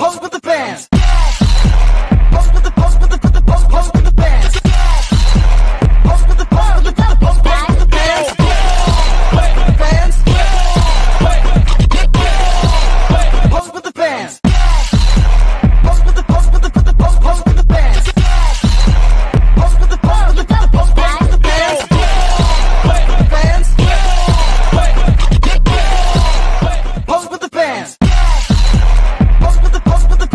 Pose with the fans. Pose with the pose with the pose with the fans. Pose with the pose with the pose with the fans. Pose with the fans. Pose with the fans. Pose with the pose with the pose with the fans. Pose with the pose with the pose with the fans. Pose with the fans. Pose with the fans. Pose with the pose with the.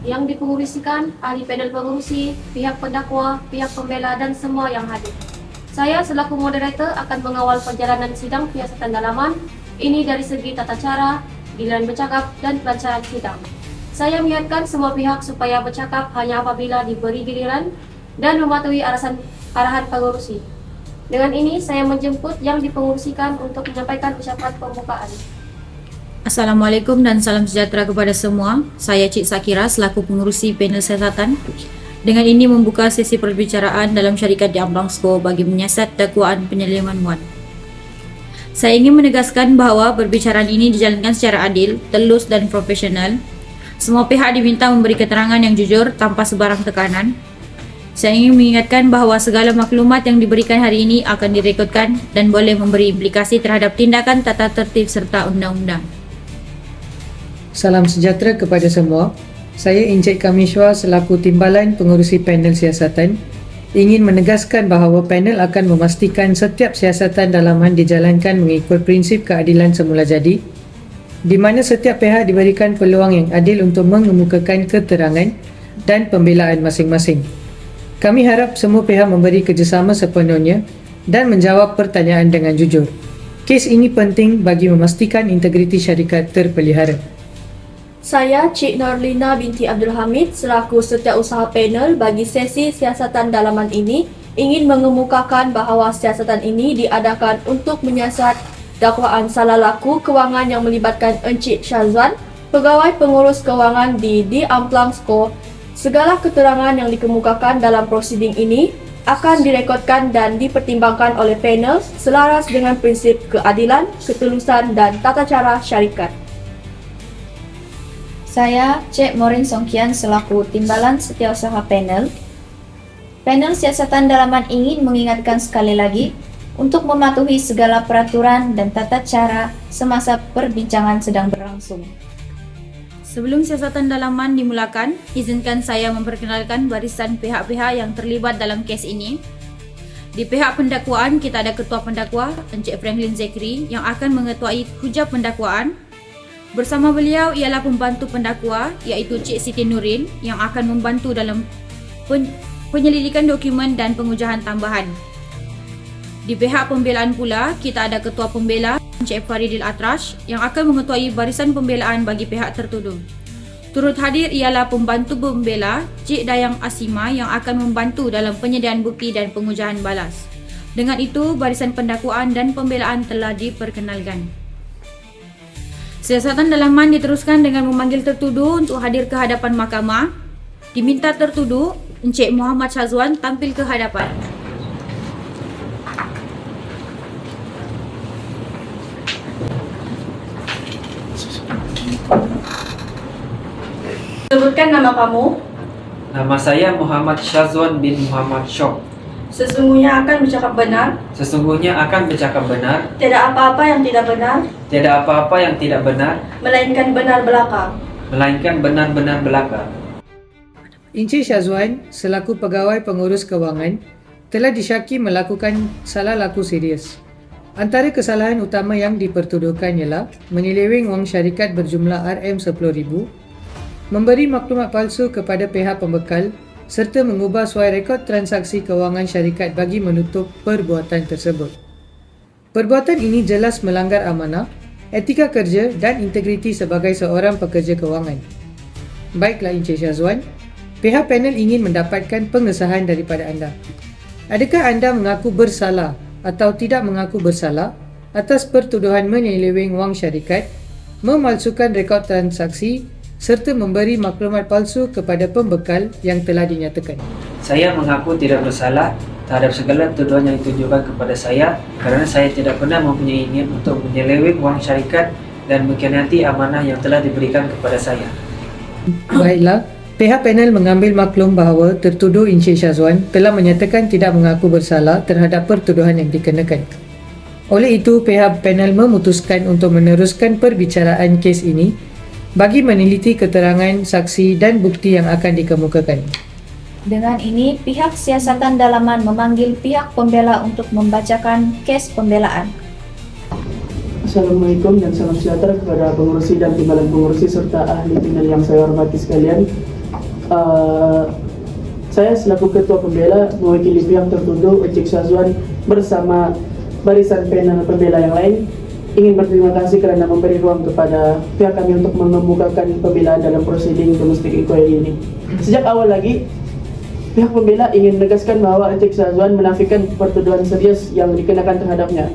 Yang dipengurisikan, ahli panel pengurusi, pihak pendakwa, pihak pembela dan semua yang hadir. Saya selaku moderator akan mengawal perjalanan sidang siasatan dalaman ini dari segi tata cara, giliran bercakap dan pelancaran sidang. Saya mengingatkan semua pihak supaya bercakap hanya apabila diberi giliran dan mematuhi arahan pengurusi. Dengan ini saya menjemput yang dipengurusikan untuk menyampaikan ucapan pembukaan. Assalamualaikum dan salam sejahtera kepada semua. Saya Cik Sakira selaku pengurusi panel siasatan. Dengan ini membuka sesi perbicaraan dalam syarikat di Amplang Sko bagi menyiasat dakwaan penyelewengan muat. Saya ingin menegaskan bahawa perbicaraan ini dijalankan secara adil, telus dan profesional. Semua pihak diminta memberi keterangan yang jujur tanpa sebarang tekanan. Saya ingin mengingatkan bahawa segala maklumat yang diberikan hari ini akan direkodkan dan boleh memberi implikasi terhadap tindakan tata tertib serta undang-undang. Salam sejahtera kepada semua. Saya Encik Kamishwa selaku Timbalan Pengurusi Panel Siasatan ingin menegaskan bahawa panel akan memastikan setiap siasatan dalaman dijalankan mengikut prinsip keadilan semula jadi, di mana setiap pihak diberikan peluang yang adil untuk mengemukakan keterangan dan pembelaan masing-masing. Kami harap semua pihak memberi kerjasama sepenuhnya dan menjawab pertanyaan dengan jujur. Kes ini penting bagi memastikan integriti syarikat terpelihara. Saya Cik Norlina binti Abdul Hamid selaku setiausaha panel bagi sesi siasatan dalaman ini ingin mengemukakan bahawa siasatan ini diadakan untuk menyiasat dakwaan salah laku kewangan yang melibatkan Encik Syazwan, pegawai pengurus kewangan di Amplang Sko. Segala keterangan yang dikemukakan dalam prosiding ini akan direkodkan dan dipertimbangkan oleh panel selaras dengan prinsip keadilan, ketulusan dan tata cara syarikat. Saya Cik Morin Songkian selaku Timbalan Setiausaha Panel. Panel siasatan dalaman ingin mengingatkan sekali lagi untuk mematuhi segala peraturan dan tata cara semasa perbincangan sedang berlangsung. Sebelum siasatan dalaman dimulakan, izinkan saya memperkenalkan barisan pihak-pihak yang terlibat dalam kes ini. Di pihak pendakwaan, kita ada Ketua Pendakwa, Encik Franklin Zekri yang akan mengetuai hujah pendakwaan. Bersama beliau ialah pembantu pendakwa iaitu Cik Siti Nurin yang akan membantu dalam penyelidikan dokumen dan pengujahan tambahan. Di pihak pembelaan pula, kita ada Ketua Pembela Encik Faridil Atrash yang akan mengetuai barisan pembelaan bagi pihak tertuduh. Turut hadir ialah pembantu pembela Cik Dayang Asima yang akan membantu dalam penyediaan bukti dan pengujahan balas. Dengan itu, barisan pendakwaan dan pembelaan telah diperkenalkan. Siasatan dalaman diteruskan dengan memanggil tertuduh untuk hadir ke hadapan mahkamah. Diminta tertuduh Encik Muhammad Syazwan tampil ke hadapan. Sebutkan nama kamu. Nama saya Muhammad Syazwan bin Muhammad Syok. Sesungguhnya akan bercakap benar. Sesungguhnya akan bercakap benar. Tidak apa-apa yang tidak benar. Tidak apa-apa yang tidak benar. Melainkan benar belaka. Melainkan benar-benar belaka. Encik Syazwan selaku pegawai pengurus kewangan telah disyaki melakukan salah laku serius. Antara kesalahan utama yang dipertuduhkan ialah menyeleweng wang syarikat berjumlah RM10,000, memberi maklumat palsu kepada pihak pembekal serta mengubah suai rekod transaksi kewangan syarikat bagi menutup perbuatan tersebut. Perbuatan ini jelas melanggar amanah, etika kerja dan integriti sebagai seorang pekerja kewangan. Baiklah Encik Syazwan, Pihak panel ingin mendapatkan pengesahan daripada anda. Adakah anda mengaku bersalah atau tidak mengaku bersalah atas pertuduhan menyeleweng wang syarikat, memalsukan rekod transaksi serta memberi maklumat palsu kepada pembekal yang telah dinyatakan? Saya mengaku tidak bersalah terhadap segala tuduhan yang ditujukan kepada saya kerana saya tidak pernah mempunyai niat untuk menyeleweng wang syarikat dan mengkhianati amanah yang telah diberikan kepada saya. Baiklah, pihak panel mengambil maklum bahawa tertuduh Encik Syazwan telah menyatakan tidak mengaku bersalah terhadap pertuduhan yang dikenakan. Oleh itu, pihak panel memutuskan untuk meneruskan perbicaraan kes ini bagi meneliti keterangan, saksi dan bukti yang akan dikemukakan. Dengan ini, pihak siasatan dalaman memanggil pihak pembela untuk membacakan kes pembelaan. Assalamualaikum dan salam sejahtera kepada pengurusi dan timbalan pengurusi serta ahli panel yang saya hormati sekalian. Saya selaku ketua pembela mewakili pihak tertuduh Encik Syazwan bersama barisan panel pembela yang lain ingin berterima kasih kerana memberi ruang kepada pihak kami untuk mengemukakan pembelaan dalam prosiding domestic inquiry ini. Sejak awal lagi, pihak pembela ingin menegaskan bahawa Encik Syazwan menafikan pertuduhan serius yang dikenakan terhadapnya,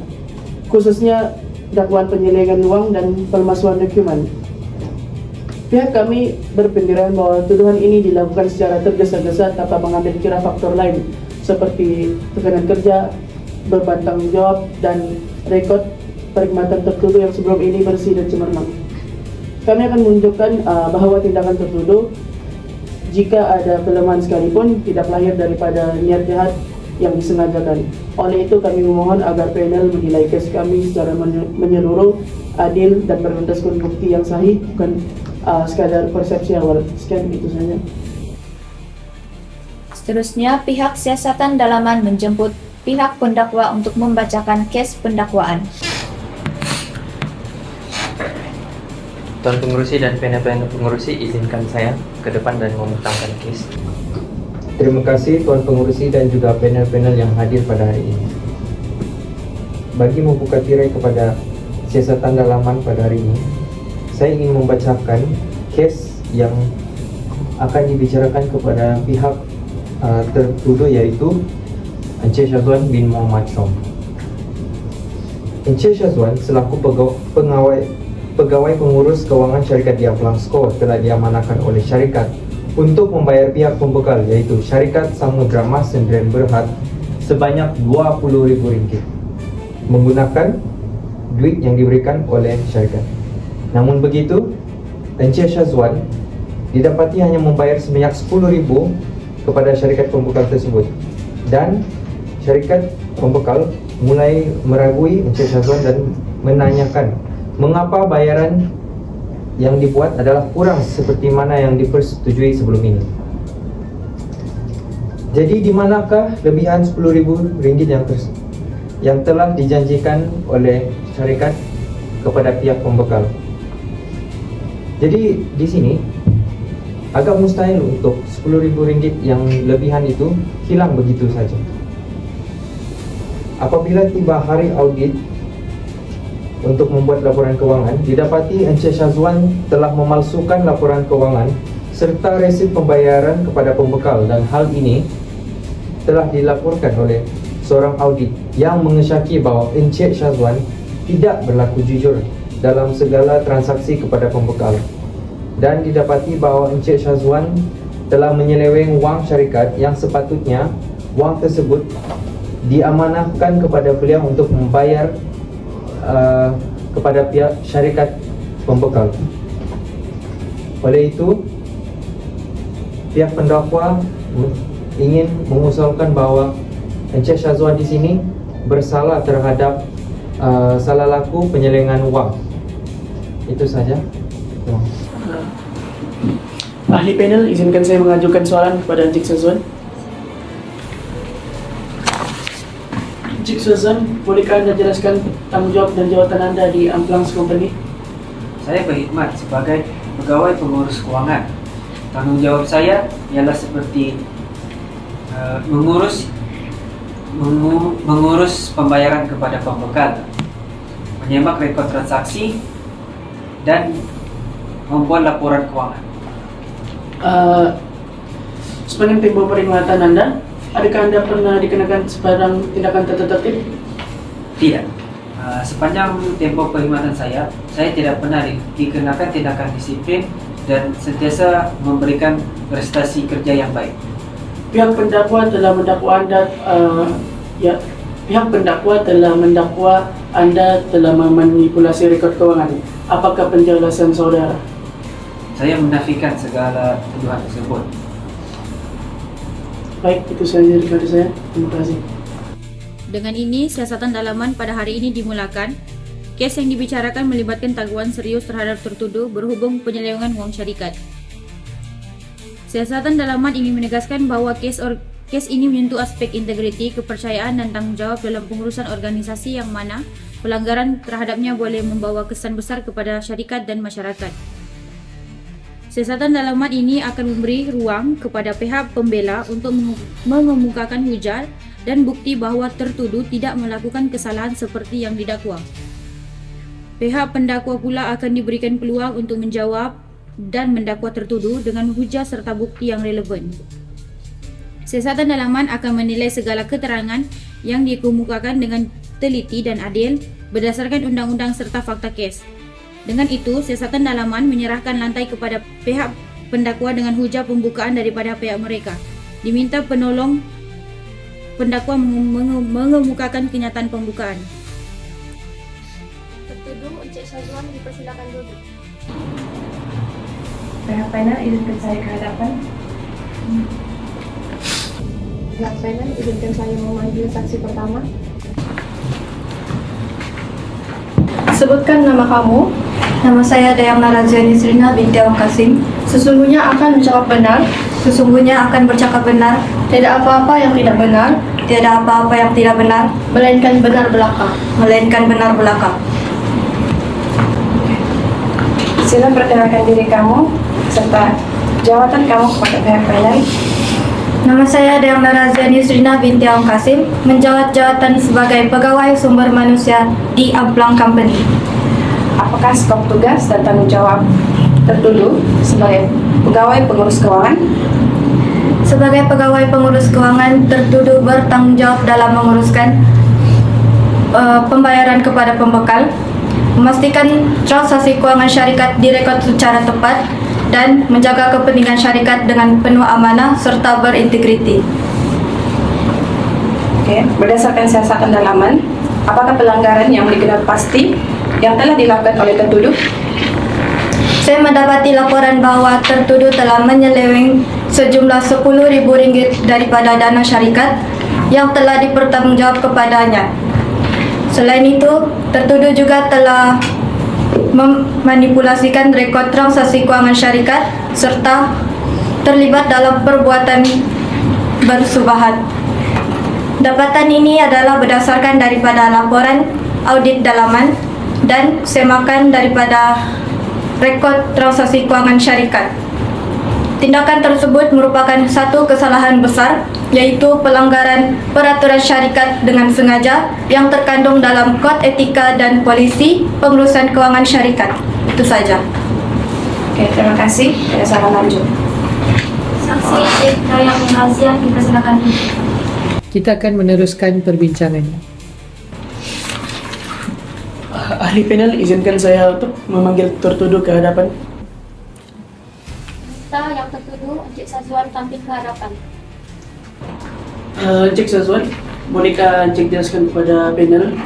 khususnya dakwaan penyelewengan wang dan pemalsuan dokumen. Pihak kami berpendapat bahawa tuduhan ini dilakukan secara tergesa-gesa tanpa mengambil kira faktor lain seperti tekanan kerja, beban tanggung jawab dan rekod perkhidmatan tertuduh yang sebelum ini bersih dan cemerlang. Kami akan menunjukkan bahawa tindakan tertuduh, jika ada kelemahan sekalipun, tidak lahir daripada niat jahat yang disengajakan. Oleh itu, kami memohon agar panel menilai kes kami secara menyeluruh, adil dan berlandaskan bukti yang sahih, bukan sekadar persepsi awal. Sekian, itu saja. Seterusnya, pihak siasatan dalaman menjemput pihak pendakwa untuk membacakan kes pendakwaan. Tuan Pengurusi dan panel pengurusi, izinkan saya ke depan dan memetangkan kes. Terima kasih Tuan Pengurusi dan juga panel-panel yang hadir pada hari ini. Bagi membuka tirai kepada siasatan dalaman pada hari ini, saya ingin membacakan kes yang akan dibicarakan kepada pihak tertuduh, iaitu Encik Syazwan bin Muhammad Syom. Encik Syazwan selaku pegawai pengurus kewangan syarikat di Amplang Skor telah diamanahkan oleh syarikat untuk membayar pihak pembekal, iaitu syarikat Samudra Mas Sendirian Berhad sebanyak RM20,000 menggunakan duit yang diberikan oleh syarikat. Namun begitu, Encik Syazwan didapati hanya membayar sebanyak RM10,000 kepada syarikat pembekal tersebut, dan syarikat pembekal mulai meragui Encik Syazwan dan menanyakan mengapa bayaran yang dibuat adalah kurang seperti mana yang dipersetujui sebelum ini. Jadi di manakah lebihan RM10,000 yang telah dijanjikan oleh syarikat kepada pihak pembekal? Jadi di sini agak mustahil untuk RM10,000 yang lebihan itu hilang begitu saja. Apabila tiba hari audit untuk membuat laporan kewangan, didapati Encik Syazwan telah memalsukan laporan kewangan serta resit pembayaran kepada pembekal, dan hal ini telah dilaporkan oleh seorang audit yang mengesyaki bahawa Encik Syazwan tidak berlaku jujur dalam segala transaksi kepada pembekal, dan didapati bahawa Encik Syazwan telah menyeleweng wang syarikat yang sepatutnya wang tersebut diamanahkan kepada beliau untuk membayar kepada pihak syarikat pembekal. Oleh itu, pihak pendakwa ingin mengusulkan bahawa Encik Syazwan di sini bersalah terhadap salah laku penyelewengan wang. Itu saja. Ahli panel, izinkan saya mengajukan soalan kepada Encik Syazwan. Encik Syazwan, bolehkah Anda jelaskan tanggungjawab dan jawatan Anda di Amplang Company? Saya berkhidmat sebagai pegawai pengurus kewangan. Tanggungjawab saya ialah seperti mengurus pembayaran kepada pembekal, menyemak rekod transaksi, dan membuat laporan kewangan. Sepanjang tempoh peringatan Anda, adakah Anda pernah dikenakan sebarang tindakan tertentu? Tidak. Sepanjang tempoh peringatan saya tidak pernah dikenakan tindakan disiplin dan sentiasa memberikan prestasi kerja yang baik. Pihak pendakwa telah mendakwa Anda pihak pendakwa telah mendakwa Anda telah memanipulasi rekod keuangan. Apakah penjelasan saudara? Saya menafikan segala tuduhan tersebut. Baik, itu saja daripada saya. Terima kasih. Dengan ini, siasatan dalaman pada hari ini dimulakan. Kes yang dibicarakan melibatkan tanggungan serius terhadap tertuduh berhubung penyelewengan wang syarikat. Siasatan dalaman ingin menegaskan bahawa kes ini menyentuh aspek integriti, kepercayaan dan tanggungjawab dalam pengurusan organisasi yang mana pelanggaran terhadapnya boleh membawa kesan besar kepada syarikat dan masyarakat. Siasatan dalaman ini akan memberi ruang kepada pihak pembela untuk mengemukakan hujah dan bukti bahawa tertuduh tidak melakukan kesalahan seperti yang didakwa. Pihak pendakwa pula akan diberikan peluang untuk menjawab dan mendakwa tertuduh dengan hujah serta bukti yang relevan. Siasatan dalaman akan menilai segala keterangan yang dikemukakan dengan teliti dan adil berdasarkan undang-undang serta fakta kes. Dengan itu, siasatan dalaman menyerahkan lantai kepada pihak pendakwa dengan hujah pembukaan daripada pihak mereka. Diminta penolong pendakwa mengemukakan kenyataan pembukaan. Tertuduh Encik Syazwan dipersilakan duduk. Pihak panel izinkan saya ke hadapan. Pihak panel izinkan saya memanggil saksi pertama. Sebutkan nama kamu. Nama saya Dayang Naraziani Srina binti Awang Kasim. Sesungguhnya akan bercakap benar. Sesungguhnya akan bercakap benar. Tidak apa-apa yang tidak benar. Tidak apa-apa yang tidak benar. Melainkan benar belaka. Melainkan benar belaka. Sila perkenalkan diri kamu serta jawatan kamu kepada pihak panel. Nama saya Dayang Naraziani Srina binti Awang Kasim, menjawat jawatan sebagai pegawai sumber manusia di Amplang Company. Apakah skop tugas dan tanggung jawab tertuduh sebagai pegawai pengurus keuangan? Sebagai pegawai pengurus keuangan, tertuduh bertanggung jawab dalam menguruskan pembayaran kepada pembekal, memastikan transaksi keuangan syarikat direkod secara tepat, dan menjaga kepentingan syarikat dengan penuh amanah serta berintegriti. Berdasarkan siasatan dalaman, apakah pelanggaran yang dikenal pasti yang telah dilakukan oleh tertuduh? Saya mendapati laporan bahawa tertuduh telah menyeleweng sejumlah RM10.000 daripada dana syarikat yang telah dipertanggungjawab kepadanya. Selain itu, tertuduh juga telah memanipulasikan rekod transaksi keuangan syarikat serta terlibat dalam perbuatan bersubahat. Dapatan ini adalah berdasarkan daripada laporan audit dalaman dan semakan daripada rekod transaksi keuangan syarikat. Tindakan tersebut merupakan satu kesalahan besar, yaitu pelanggaran peraturan syarikat dengan sengaja yang terkandung dalam Kod Etika dan Polisi Pengurusan Keuangan Syarikat. Itu saja. Terima kasih. Ada saran lanjut. Saksi Encik Dayang Narazian dipersilakan duduk. Kita akan meneruskan perbincangannya. Ahli panel, izinkan saya untuk memanggil tertuduh ke hadapan. Kita yang tertuduh Encik Syazwan tampil ke hadapan. Encik Syazwan, bolehkah Encik jelaskan kepada panel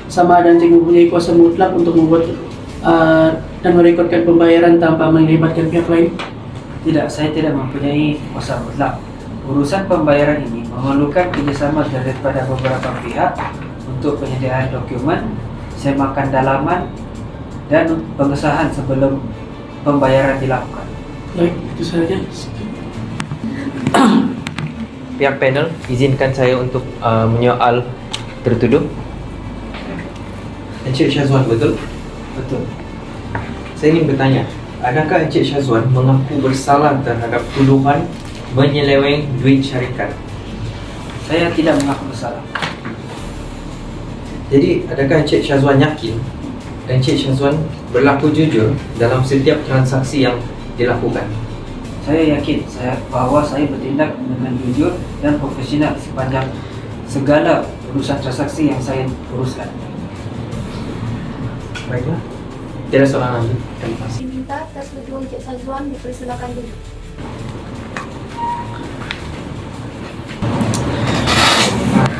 sama ada Encik mempunyai kuasa mutlak untuk membuat dan merekodkan pembayaran tanpa melibatkan pihak lain? Tidak, saya tidak mempunyai kuasa mutlak. Urusan pembayaran ini memerlukan kerjasama daripada beberapa pihak untuk penyediaan dokumen, semakan dalaman, dan pengesahan sebelum pembayaran dilakukan. Baik, itu saja. Pihak panel, izinkan saya untuk menyoal tertuduh. Encik Syazwan, betul? Betul. Saya ingin bertanya, adakah Encik Syazwan mengaku bersalah terhadap tuduhan menyeleweng duit syarikat? Saya tidak mengaku bersalah. Jadi, adakah Encik Syazwan yakin Encik Syazwan berlaku jujur dalam setiap transaksi yang dilakukan? Saya yakin bahwa saya bertindak dengan jujur dan profesional sepanjang segala urusan transaksi yang saya uruskan. Baiklah. Tidak soalan lagi. Terima kasih. Diminta tes kedua Encik Syazwan dipersilakan dulu.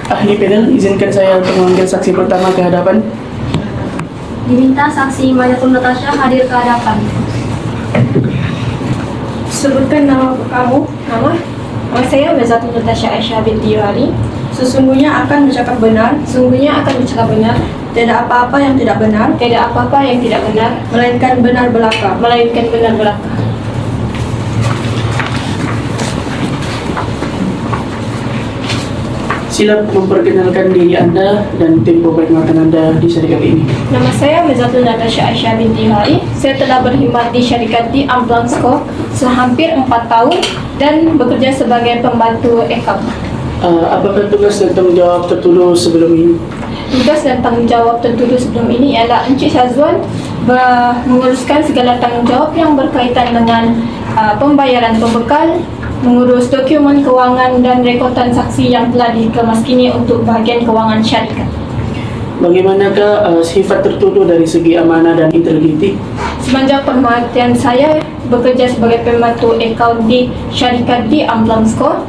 Ahli panel, izinkan saya untuk memanggil saksi pertama ke hadapan. Diminta saksi Mayatul Natasha hadir ke hadapan. Sebutkan nama kamu. Nama saya Mayatul Natasha Aisyah binti Yohari. Sesungguhnya akan bercakap benar. Sesungguhnya akan bercakap benar. Tidak apa-apa yang tidak benar. Tidak apa-apa yang tidak benar. Melainkan benar belaka. Melainkan benar belaka. Sila memperkenalkan diri Anda dan tempoh perkhidmatan Anda di syarikat ini. Nama saya Mayatul Natasha Aisyah binti Yohari. Saya telah berkhidmat di syarikat di Amblangsco sehampir 4 tahun dan bekerja sebagai pembantu ekam. Apakah tugas dan tanggung jawab tertuduh sebelum ini? Tugas dan tanggung jawab tertuduh sebelum ini ialah Encik Syazwan menguruskan segala tanggung jawab yang berkaitan dengan pembayaran pembekal, mengurus dokumen kewangan dan rekod transaksi yang telah dikemaskini untuk bahagian kewangan syarikat. Bagaimanakah sifat tertuduh dari segi amanah dan integriti? Semenjak perhatian saya bekerja sebagai pembantu akaun di syarikat di Amblangsco,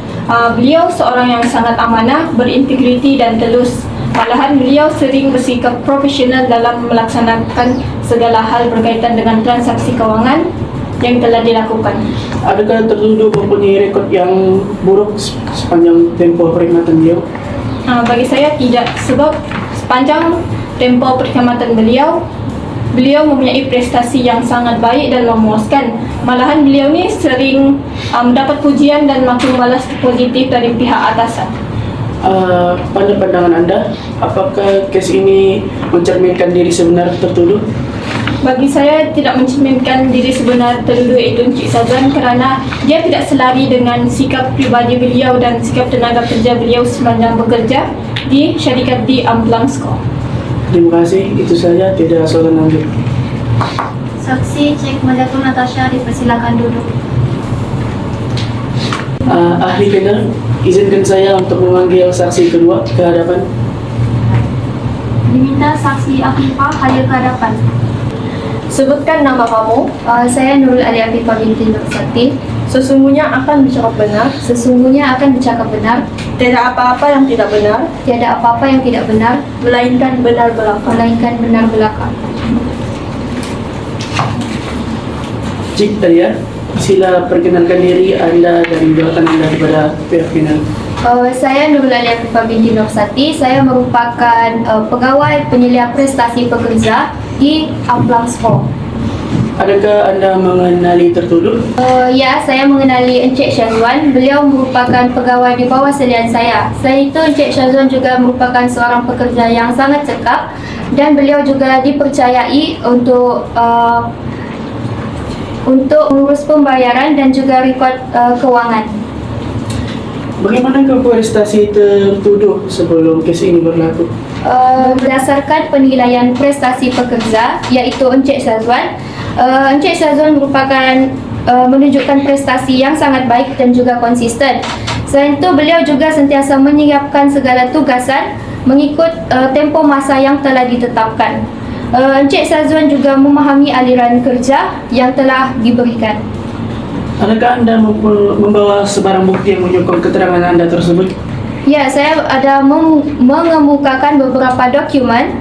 beliau seorang yang sangat amanah, berintegriti dan telus. Malahan beliau sering bersikap profesional dalam melaksanakan segala hal berkaitan dengan transaksi kewangan yang telah dilakukan. Adakah tertuduh mempunyai rekod yang buruk sepanjang tempoh perkhidmatan beliau? Bagi saya tidak, sebab sepanjang tempoh perkhidmatan beliau mempunyai prestasi yang sangat baik dan memuaskan. Malahan beliau ni sering mendapat pujian dan makin balas positif dari pihak atasan. Pada pandangan Anda, apakah kes ini mencerminkan diri sebenar tertuduh? Bagi saya tidak mencerminkan diri sebenar tertuduh itu Encik Syazwan kerana dia tidak selari dengan sikap pribadi beliau dan sikap tenaga kerja beliau sepanjang bekerja di syarikat di Amblangsco. Terima kasih, itu saja, tidak soalan lanjut. Saksi Cik Mayatul Natasha dipersilakan duduk. Ahli panel, izinkan saya untuk memanggil saksi kedua ke hadapan. Diminta saksi Afifah hadir ke hadapan. Sebutkan nama kamu. Saya Nurul Ali Afifah binti Nursati. Sesungguhnya akan bercakap benar. Sesungguhnya akan bercakap benar. Tidak apa-apa yang tidak benar. Tiada apa-apa yang tidak benar. Melainkan benar belaka. Melainkan benar belaka. Cik Talia, sila perkenalkan diri Anda dan jabatan Anda kepada pihak panel. Saya Nurul Ali Afifah binti Nursati. Saya merupakan pegawai penyelia prestasi pekerja di Amblangsco. Adakah Anda mengenali tertuduh? Ya, saya mengenali Encik Syazwan. Beliau merupakan pegawai di bawah selian saya. Selain itu, Encik Syazwan juga merupakan seorang pekerja yang sangat cekap dan beliau juga dipercayai untuk mengurus pembayaran dan juga rekod kewangan. Bagaimanakah prestasi tertuduh sebelum kes ini berlaku? Berdasarkan penilaian prestasi pekerja, iaitu Encik Syazwan, Encik Syazwan merupakan menunjukkan prestasi yang sangat baik dan juga konsisten. Selain itu, beliau juga sentiasa menyiapkan segala tugasan mengikut tempoh masa yang telah ditetapkan. Encik Syazwan juga memahami aliran kerja yang telah diberikan. Adakah Anda membawa sebarang bukti yang menyokong keterangan Anda tersebut? Ya, saya ada mengemukakan beberapa dokumen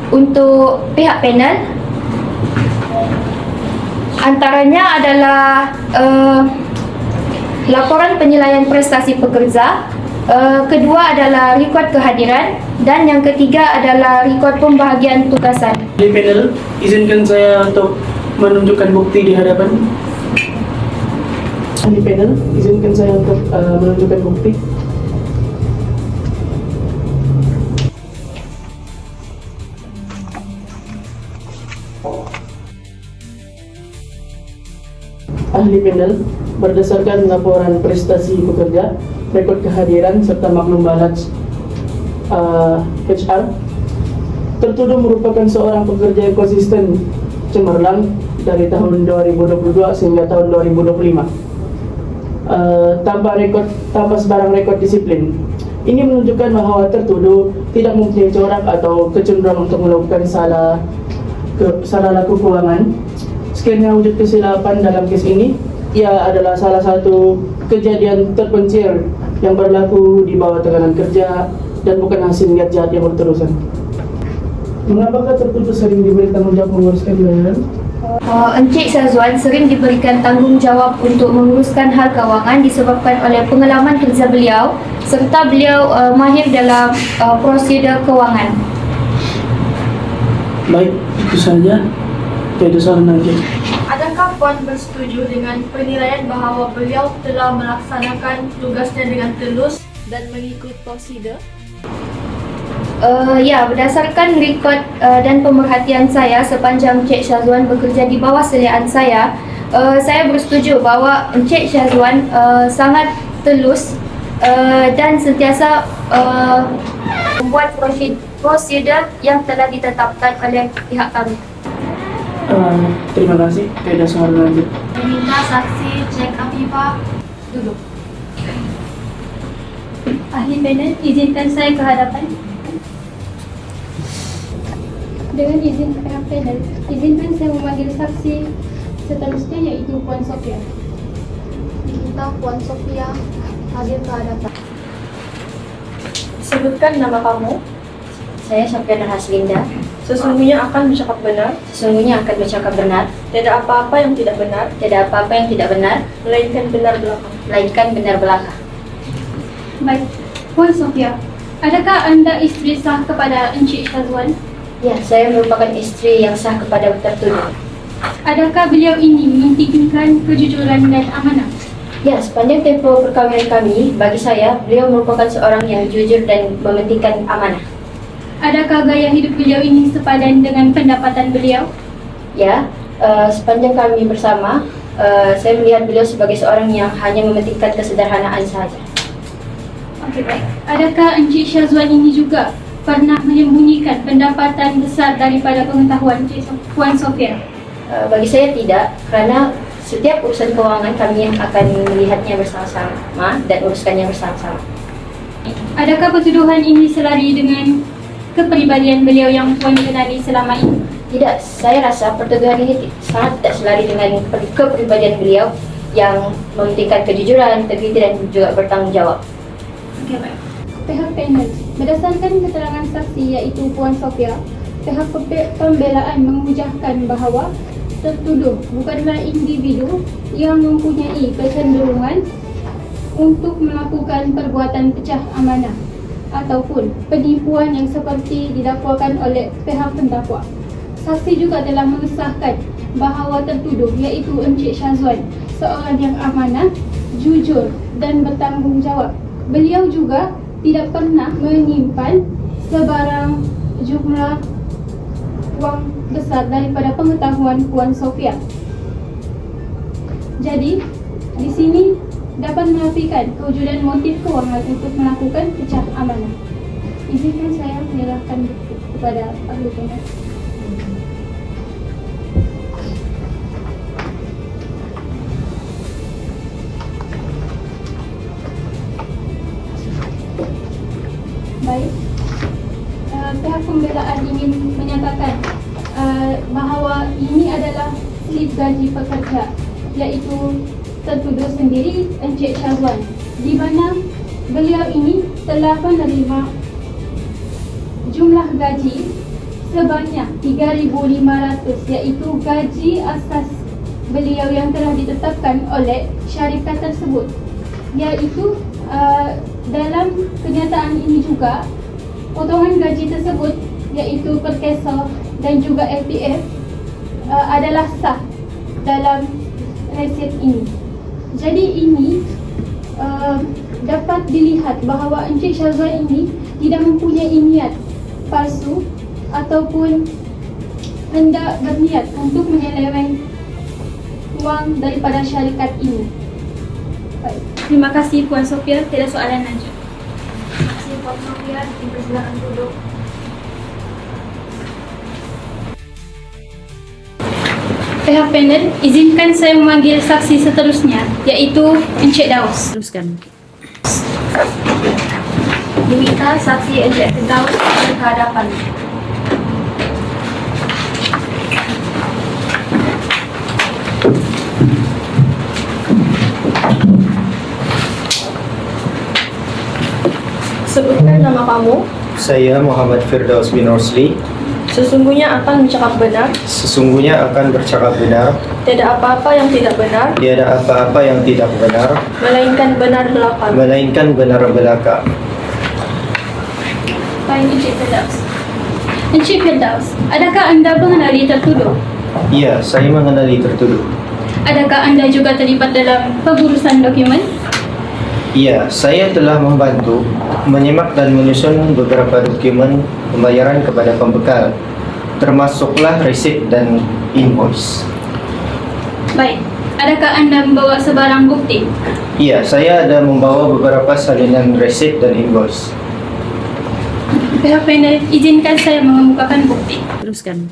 untuk pihak panel. Antaranya adalah laporan penilaian prestasi pekerja, kedua adalah rekod kehadiran, dan yang ketiga adalah rekod pembahagian tugasan. Di panel, izinkan saya untuk menunjukkan bukti di hadapan. Di panel, izinkan saya untuk menunjukkan bukti. Ahli panel, berdasarkan laporan prestasi pekerja, rekod kehadiran serta maklum balance HR, tertuduh merupakan seorang pekerja yang konsisten, cemerlang, dari tahun 2022 sehingga tahun 2025. Tanpa sebarang rekod disiplin. Ini menunjukkan bahwa tertuduh tidak mempunyai corak atau kecenderungan untuk melakukan salah laku keuangan. Sekiranya wujud kesilapan dalam kes ini, ia adalah salah satu kejadian terpencil yang berlaku di bawah tekanan kerja dan bukan hasil niat jahat yang berterusan. Mengapakah tertuduh sering diberi tanggung jawab menguruskan bayaran? Encik Syazwan sering diberikan tanggung jawab untuk menguruskan hal kewangan disebabkan oleh pengalaman kerja beliau serta beliau mahir dalam prosedur kewangan. Baik, itu saja. Tiada soalan lagi. Adakah Puan bersetuju dengan penilaian bahawa beliau telah melaksanakan tugasnya dengan telus dan mengikut prosedur? Ya, berdasarkan rekod dan pemerhatian saya sepanjang Encik Syazwan bekerja di bawah seliaan saya bersetuju bahawa Encik Syazwan sangat telus dan sentiasa membuat prosedur yang telah ditetapkan oleh pihak kami. Terima kasih. Tiada soalan lagi. Meminta saksi Cek Afifah duduk. Ahli panel, izinkan saya ke hadapan. Dengan izin pihak panel, izinkan saya memanggil saksi seterusnya iaitu Puan Sofia. Diminta Puan Sofia hadir ke hadapan. Sebutkan nama kamu. Saya Sofia Nur Haslinda. Sesungguhnya akan bercakap benar. Sesungguhnya akan bercakap benar. Tidak apa-apa yang tidak benar, Tidak apa-apa yang tidak benar, melainkan benar belaka. melainkan benar belaka. Baik, Puan Sofia, adakah anda isteri sah kepada Encik Syazwan? Ya, saya merupakan isteri yang sah kepada tertuduh. Adakah beliau ini mementingkan kejujuran dan amanah? Ya, sepanjang tempoh perkahwinan kami, bagi saya, beliau merupakan seorang yang jujur dan mementingkan amanah. Adakah gaya hidup beliau ini sepadan dengan pendapatan beliau? Ya, sepanjang kami bersama, saya melihat beliau sebagai seorang yang hanya mementingkan kesederhanaan sahaja. Okey, baik. Adakah Encik Syazwan ini juga pernah menyembunyikan pendapatan besar daripada pengetahuan Encik Puan Sofia? Bagi saya tidak, kerana setiap urusan keuangan kami yang akan melihatnya bersama-sama dan uruskannya bersama-sama. Adakah pertuduhan ini selari dengan kepribadian beliau yang Puan kenali selama ini? Tidak, saya rasa pertuduhan ini sangat tidak selari dengan kepribadian beliau yang mementingkan kejujuran, integriti dan juga bertanggung jawab. Okey, baik. Pihak panel, berdasarkan keterangan saksi iaitu Puan Sofia, pihak pembelaan menghujahkan bahawa tertuduh bukanlah individu yang mempunyai kecenderungan untuk melakukan perbuatan pecah amanah ataupun penipuan yang seperti didakwakan oleh pihak pendakwa. Saksi juga telah mengesahkan bahawa tertuduh iaitu Encik Syazwan seorang yang amanah, jujur dan bertanggungjawab. Beliau juga tidak pernah menyimpan sebarang jumlah wang besar daripada pengetahuan Puan Sofia. Jadi, di sini dapat menafikan kewujudan motif kewangan untuk melakukan pecah amanah. Izinkan saya menyerahkan bukti kepada ahli panel. Baik, pihak pembelaan ingin menyatakan bahawa ini adalah slip gaji pekerja iaitu tertuduh sendiri Encik Syazwan, di mana beliau ini telah menerima jumlah gaji sebanyak 3,500 iaitu gaji asas beliau yang telah ditetapkan oleh syarikat tersebut, iaitu dalam kenyataan ini juga potongan gaji tersebut iaitu perkeso dan juga LPF adalah sah dalam resit ini. Jadi ini dapat dilihat bahawa Encik Syazwan ini tidak mempunyai niat palsu ataupun hendak berniat untuk menyeleweng wang daripada syarikat ini. Baik. Terima kasih Puan Sofia, tiada soalan lanjut. Terima kasih Puan Sofia, dipersilakan duduk. Pihak panel, izinkan saya memanggil saksi seterusnya, iaitu Encik Daus. Teruskan. Diminta saksi Encik Firdaus ke hadapan. Sebutkan nama kamu. Saya Muhammad Firdaus bin Rosli. Sesungguhnya akan bercakap benar. Sesungguhnya akan bercakap benar. Tiada apa-apa yang tidak benar, Tiada apa-apa yang tidak benar, melainkan benar belaka. melainkan benar belaka. Baik, Encik Firdaus. Encik Firdaus, adakah anda mengenali tertuduh? Ya, saya mengenali tertuduh. Adakah anda juga terlibat dalam pengurusan dokumen? Ya, saya telah membantu menyimak dan menyusun beberapa dokumen pembayaran kepada pembekal, termasuklah resit dan invoice. Baik, adakah anda membawa sebarang bukti? Ya, saya ada membawa beberapa salinan resit dan invoice. Pihak panel, izinkan saya mengemukakan bukti. Teruskan.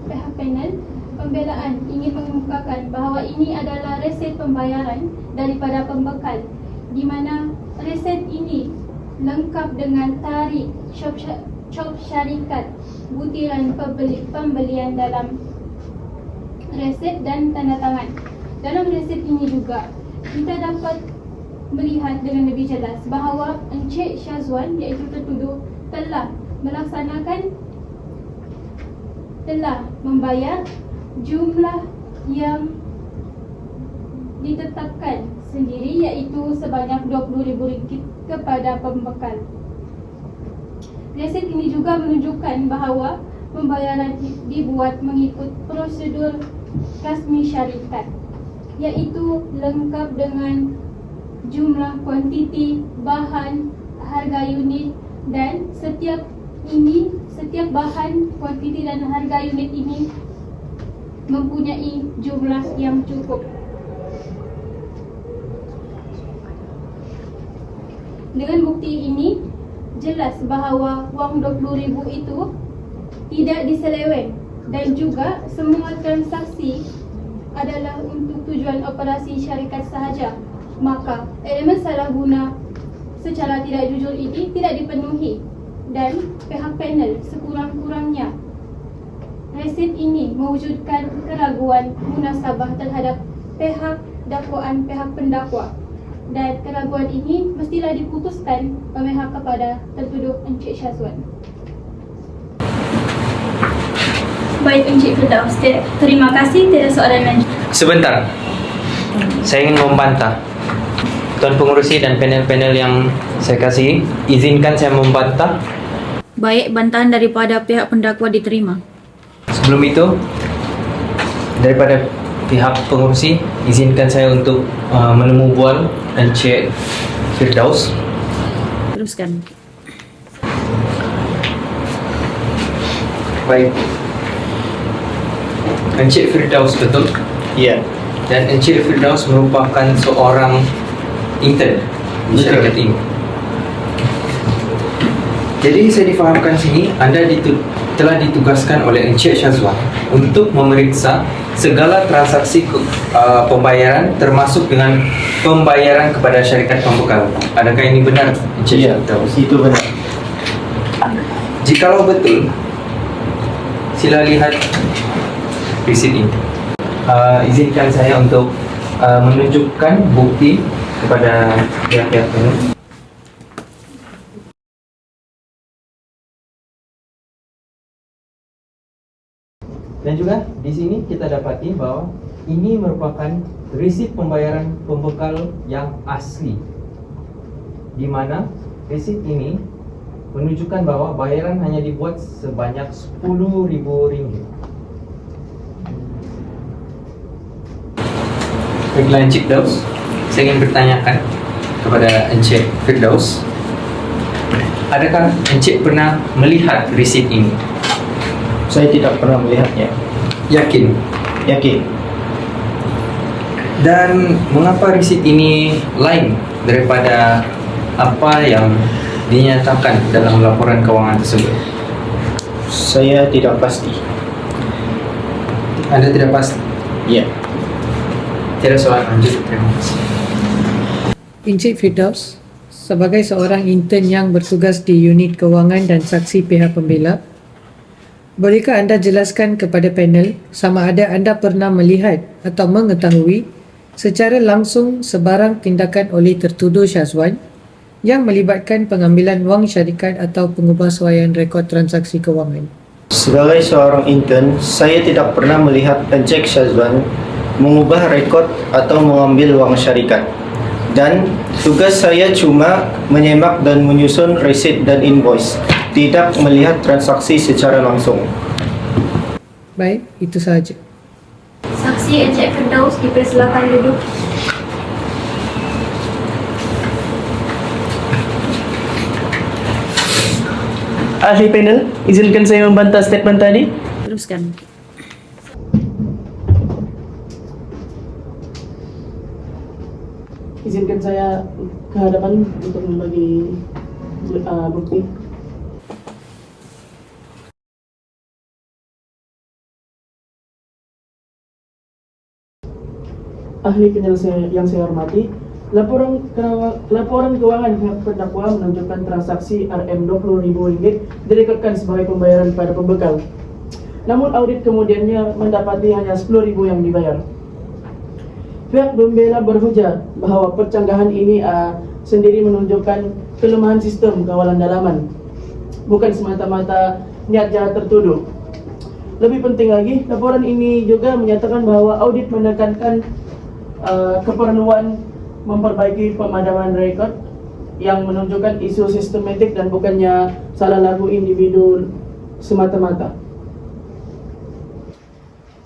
Pihak panel, pembelaan ingin mengemukakan bahawa ini adalah resit pembayaran daripada pembekal, di mana resit ini lengkap dengan tarikh, cop syarikat, butiran pembelian dalam resit dan tanda tangan. Dalam resit ini juga kita dapat melihat dengan lebih jelas bahawa Encik Syazwan, iaitu tertuduh, telah membayar jumlah yang ditetapkan sendiri, iaitu sebanyak RM20,000 kepada pembekal. Resit ini juga menunjukkan bahawa pembayaran dibuat mengikut prosedur rasmi syarikat, iaitu lengkap dengan jumlah kuantiti bahan, harga unit, dan setiap bahan, kuantiti dan harga unit ini mempunyai jumlah yang cukup. Dengan bukti ini jelas bahawa wang RM20,000 itu tidak diseleweng, dan juga semua transaksi adalah untuk tujuan operasi syarikat sahaja. Maka elemen salah guna secara tidak jujur ini tidak dipenuhi, dan pihak panel sekurang-kurangnya resit ini mewujudkan keraguan munasabah terhadap pihak dakwaan, pihak pendakwa, dan keraguan ini mestilah diputuskan memihak kepada tertuduh Encik Syazwan. Baik, Encik Firdaus, terima kasih. Tiada soalan lagi. Sebentar, saya ingin membantah. Tuan Pengurusi dan panel-panel yang saya kasihi, izinkan saya membantah. Baik, bantahan daripada pihak pendakwa diterima. Sebelum itu, daripada pihak pengurusi, izinkan saya untuk menemu bual Encik Firdaus. Teruskan. Baik, Encik Firdaus betul? Ya, Dan Encik Firdaus merupakan seorang intern di syarikat ini. Jadi saya difahamkan sini anda telah ditugaskan oleh Encik Syazwan untuk memeriksa segala transaksi pembayaran, termasuk dengan pembayaran kepada syarikat pembekal. Adakah ini benar, Encik Firdaus? itu benar. Jikalau betul, sila lihat resit ini. Izinkan saya untuk menunjukkan bukti kepada pihak-pihak ini. Dan juga di sini kita dapati bahwa ini merupakan resit pembayaran pembekal yang asli, di mana resit ini menunjukkan bahwa bayaran hanya dibuat sebanyak RM10,000. Baiklah Encik Firdaus, saya ingin bertanyakan kepada Encik Firdaus, adakah Encik pernah melihat resit ini? Saya tidak pernah melihatnya. Yakin? Yakin. Dan mengapa resit ini lain daripada apa yang dinyatakan dalam laporan keuangan tersebut? Saya tidak pasti. Anda tidak pasti? Ya. Tidak soal lanjut. Terima kasih. Encik Firdaus, sebagai seorang intern yang bertugas di unit kewangan dan saksi pihak pembela, bolehkah anda jelaskan kepada panel sama ada anda pernah melihat atau mengetahui secara langsung sebarang tindakan oleh tertuduh Syazwan yang melibatkan pengambilan wang syarikat atau pengubahsuaian rekod transaksi kewangan? Sebagai seorang intern, saya tidak pernah melihat Encik Syazwan mengubah rekod atau mengambil wang syarikat. Dan tugas saya cuma menyemak dan menyusun resit dan invoice, tidak melihat transaksi secara langsung. Baik, itu sahaja. Saksi Encik Firdaus dipersilakan duduk. Ahli panel, izinkan saya membantah statement tadi. Teruskan. Izinkan saya ke hadapan untuk membagi bukti. Ahli panel yang saya hormati, laporan keuangan pihak terdakwa menunjukkan transaksi Rm20.000 direkodkan sebagai pembayaran pada pembekal. Namun audit kemudiannya mendapati hanya 10.000 yang dibayar. Pihak pembela berhujah bahawa percanggahan ini sendiri menunjukkan kelemahan sistem kawalan dalaman, bukan semata-mata niat jahat tertuduh. Lebih penting lagi, laporan ini juga menyatakan bahawa audit menekankan keperluan memperbaiki pemadaman rekod yang menunjukkan isu sistematik dan bukannya salah laku individu semata-mata.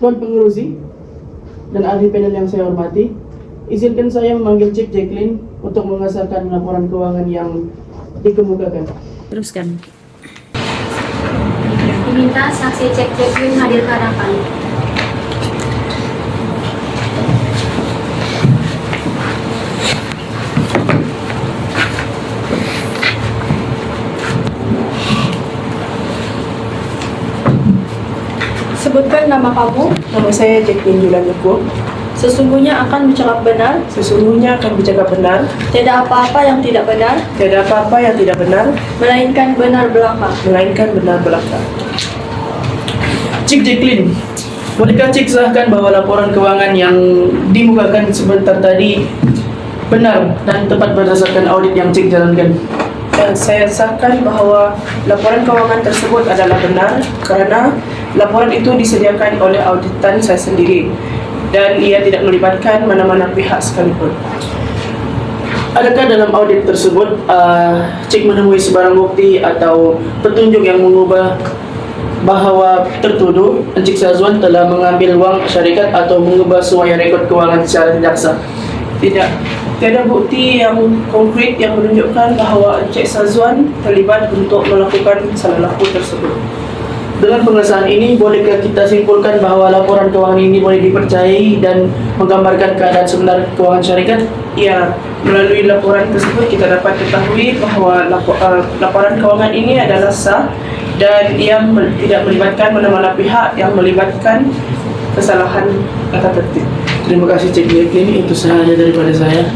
Tuan Pengerusi dan ahli panel yang saya hormati, izinkan saya memanggil Cik Jacqueline untuk mengesahkan laporan keuangan yang dikemukakan. Teruskan. Diminta saksi Cik Jacqueline hadir ke hadapan. Sebutkan nama kamu. Nama saya Jacqueline Julan Yuko. Sesungguhnya akan bercakap benar. Sesungguhnya akan bercakap benar. Tidak apa-apa yang tidak benar, Tidak apa-apa yang tidak benar, melainkan benar belaka. melainkan benar belaka. Cik Jacqueline, bolehkah Cik sahkan bahwa laporan keuangan yang dimukakan sebentar tadi benar dan tepat berdasarkan audit yang Cik jalankan? Dan saya sahkan bahawa laporan keuangan tersebut adalah benar kerana laporan itu disediakan oleh auditan saya sendiri dan ia tidak melibatkan mana-mana pihak sekalipun. Adakah dalam audit tersebut Cik menemui sebarang bukti atau petunjuk yang mengubah bahawa tertuduh Encik Syazwan telah mengambil wang syarikat atau mengubah suaian rekod keuangan secara tidak sah? Tidak. Tiada bukti yang konkret yang menunjukkan bahawa Encik Syazwan terlibat untuk melakukan salah laku tersebut. Dengan pengesahan ini, bolehkah kita simpulkan bahawa laporan keuangan ini boleh dipercayai dan menggambarkan keadaan sebenar keuangan syarikat? Ya, melalui laporan tersebut kita dapat ketahui bahawa laporan keuangan ini adalah sah dan ia tidak melibatkan mana-mana pihak yang melibatkan kesalahan kata tertib. Terima kasih Cik Jacqueline, itu sahaja daripada saya.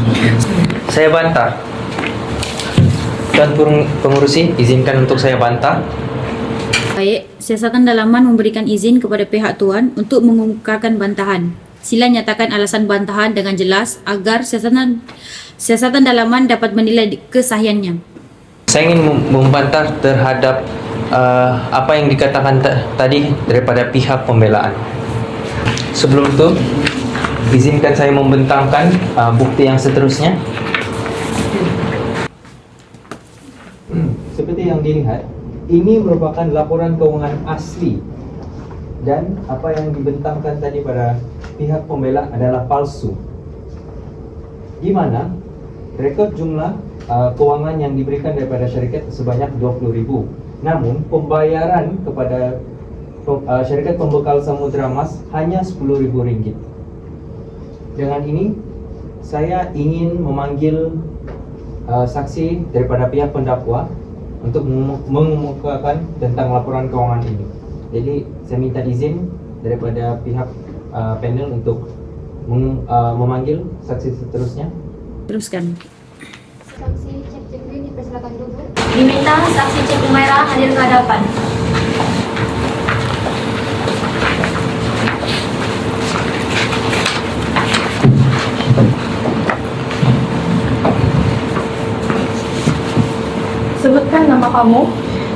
Saya bantah. Tuan Pengurusi, izinkan untuk saya bantah. Baik, siasatan dalaman memberikan izin kepada pihak tuan untuk mengemukakan bantahan. Sila nyatakan alasan bantahan dengan jelas agar siasatan dalaman dapat menilai kesahihannya. Saya ingin membantah terhadap apa yang dikatakan tadi daripada pihak pembelaan. Sebelum itu, izinkan saya membentangkan bukti yang seterusnya. Seperti yang dilihat, ini merupakan laporan keuangan asli dan apa yang dibentangkan tadi pada pihak pembela adalah palsu, di mana rekod jumlah keuangan yang diberikan daripada syarikat sebanyak 20.000. Namun pembayaran kepada syarikat pembekal Samudra Mas hanya RM10.000. Dengan ini saya ingin memanggil saksi daripada pihak pendakwa untuk mengemukakan tentang laporan keuangan ini. Jadi saya minta izin daripada pihak panel untuk memanggil saksi seterusnya. Teruskan. Saksi Cik Jacqueline dipersilakan duduk. Diminta saksi Cik Umairah hadir ke hadapan. Sebutkan nama kamu.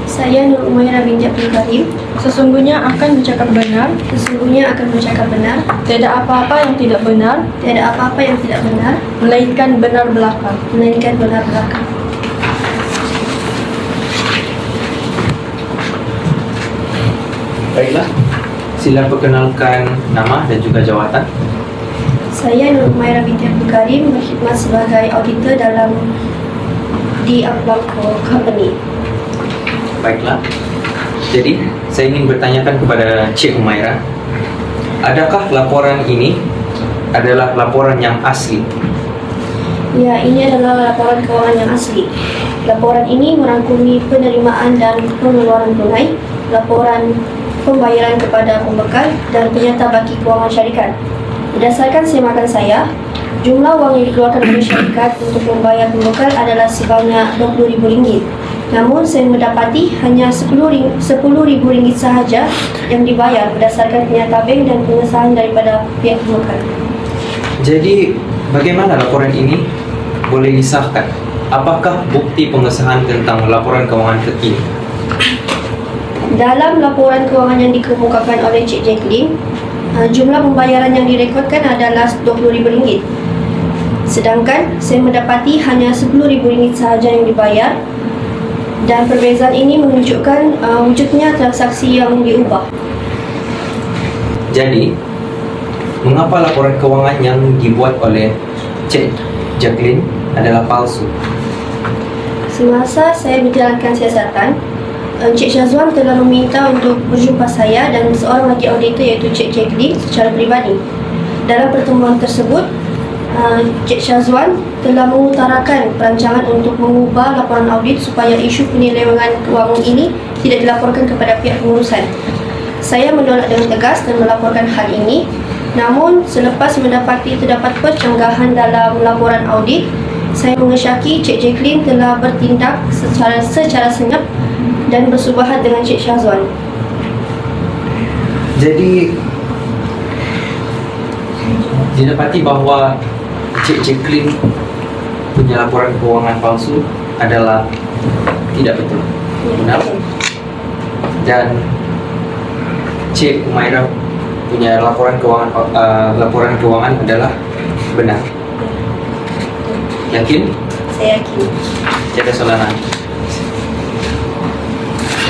Saya Nur Umairah binti Abdul Karim. Sesungguhnya akan bercakap benar. Sesungguhnya akan bercakap benar. Tidak apa-apa yang tidak benar, Tidak apa-apa yang tidak benar, melainkan benar belaka. melainkan benar belaka. Baiklah, sila perkenalkan nama dan juga jawatan. Saya Nur Umairah binti Abdul Karim berkhidmat sebagai auditor di Aplamco Company. Baiklah. Jadi, saya ingin bertanyakan kepada Cik Umairah, adakah laporan ini adalah laporan yang asli? Ya, ini adalah laporan keuangan yang asli. Laporan ini merangkumi penerimaan dan pengeluaran tunai, laporan pembayaran kepada pembekal dan penyerta baki kewangan syarikat. Berdasarkan semakan saya, jumlah wang yang dikeluarkan oleh syarikat untuk membayar pembekal adalah sebanyak RM20,000. Namun saya mendapati hanya RM10,000 sahaja yang dibayar berdasarkan penyerta bank dan pengesahan daripada pihak pembekal. Jadi, bagaimana laporan ini boleh disahkan? Apakah bukti pengesahan tentang laporan keuangan terkini? Dalam laporan keuangan yang dikemukakan oleh Cik Jacqueline, jumlah pembayaran yang direkodkan adalah RM20,000. Sedangkan saya mendapati hanya RM10,000 sahaja yang dibayar, dan perbezaan ini menunjukkan wujudnya transaksi yang diubah. Jadi, mengapa laporan keuangan yang dibuat oleh Cik Jacqueline adalah palsu? Semasa saya menjalankan siasatan, Encik Syazwan telah meminta untuk berjumpa saya dan seorang lagi auditor iaitu Cik Jacqueline secara peribadi. Dalam pertemuan tersebut, Cik Syazwan telah mengutarakan perancangan untuk mengubah laporan audit supaya isu penyelewengan kewangan ini tidak dilaporkan kepada pihak pengurusan. Saya menolak dengan tegas dan melaporkan hal ini. Namun, selepas mendapati terdapat percanggahan dalam laporan audit, saya mengesyaki Cik Jacqueline telah bertindak secara senyap dan bersubahat dengan Cik Syazwan. Jadi, didapati bahawa Cik Jacqueline punya laporan keuangan palsu adalah tidak betul, benar? Dan Cik Umairah punya laporan keuangan adalah benar. Yakin? Saya yakin. Tiada soalan.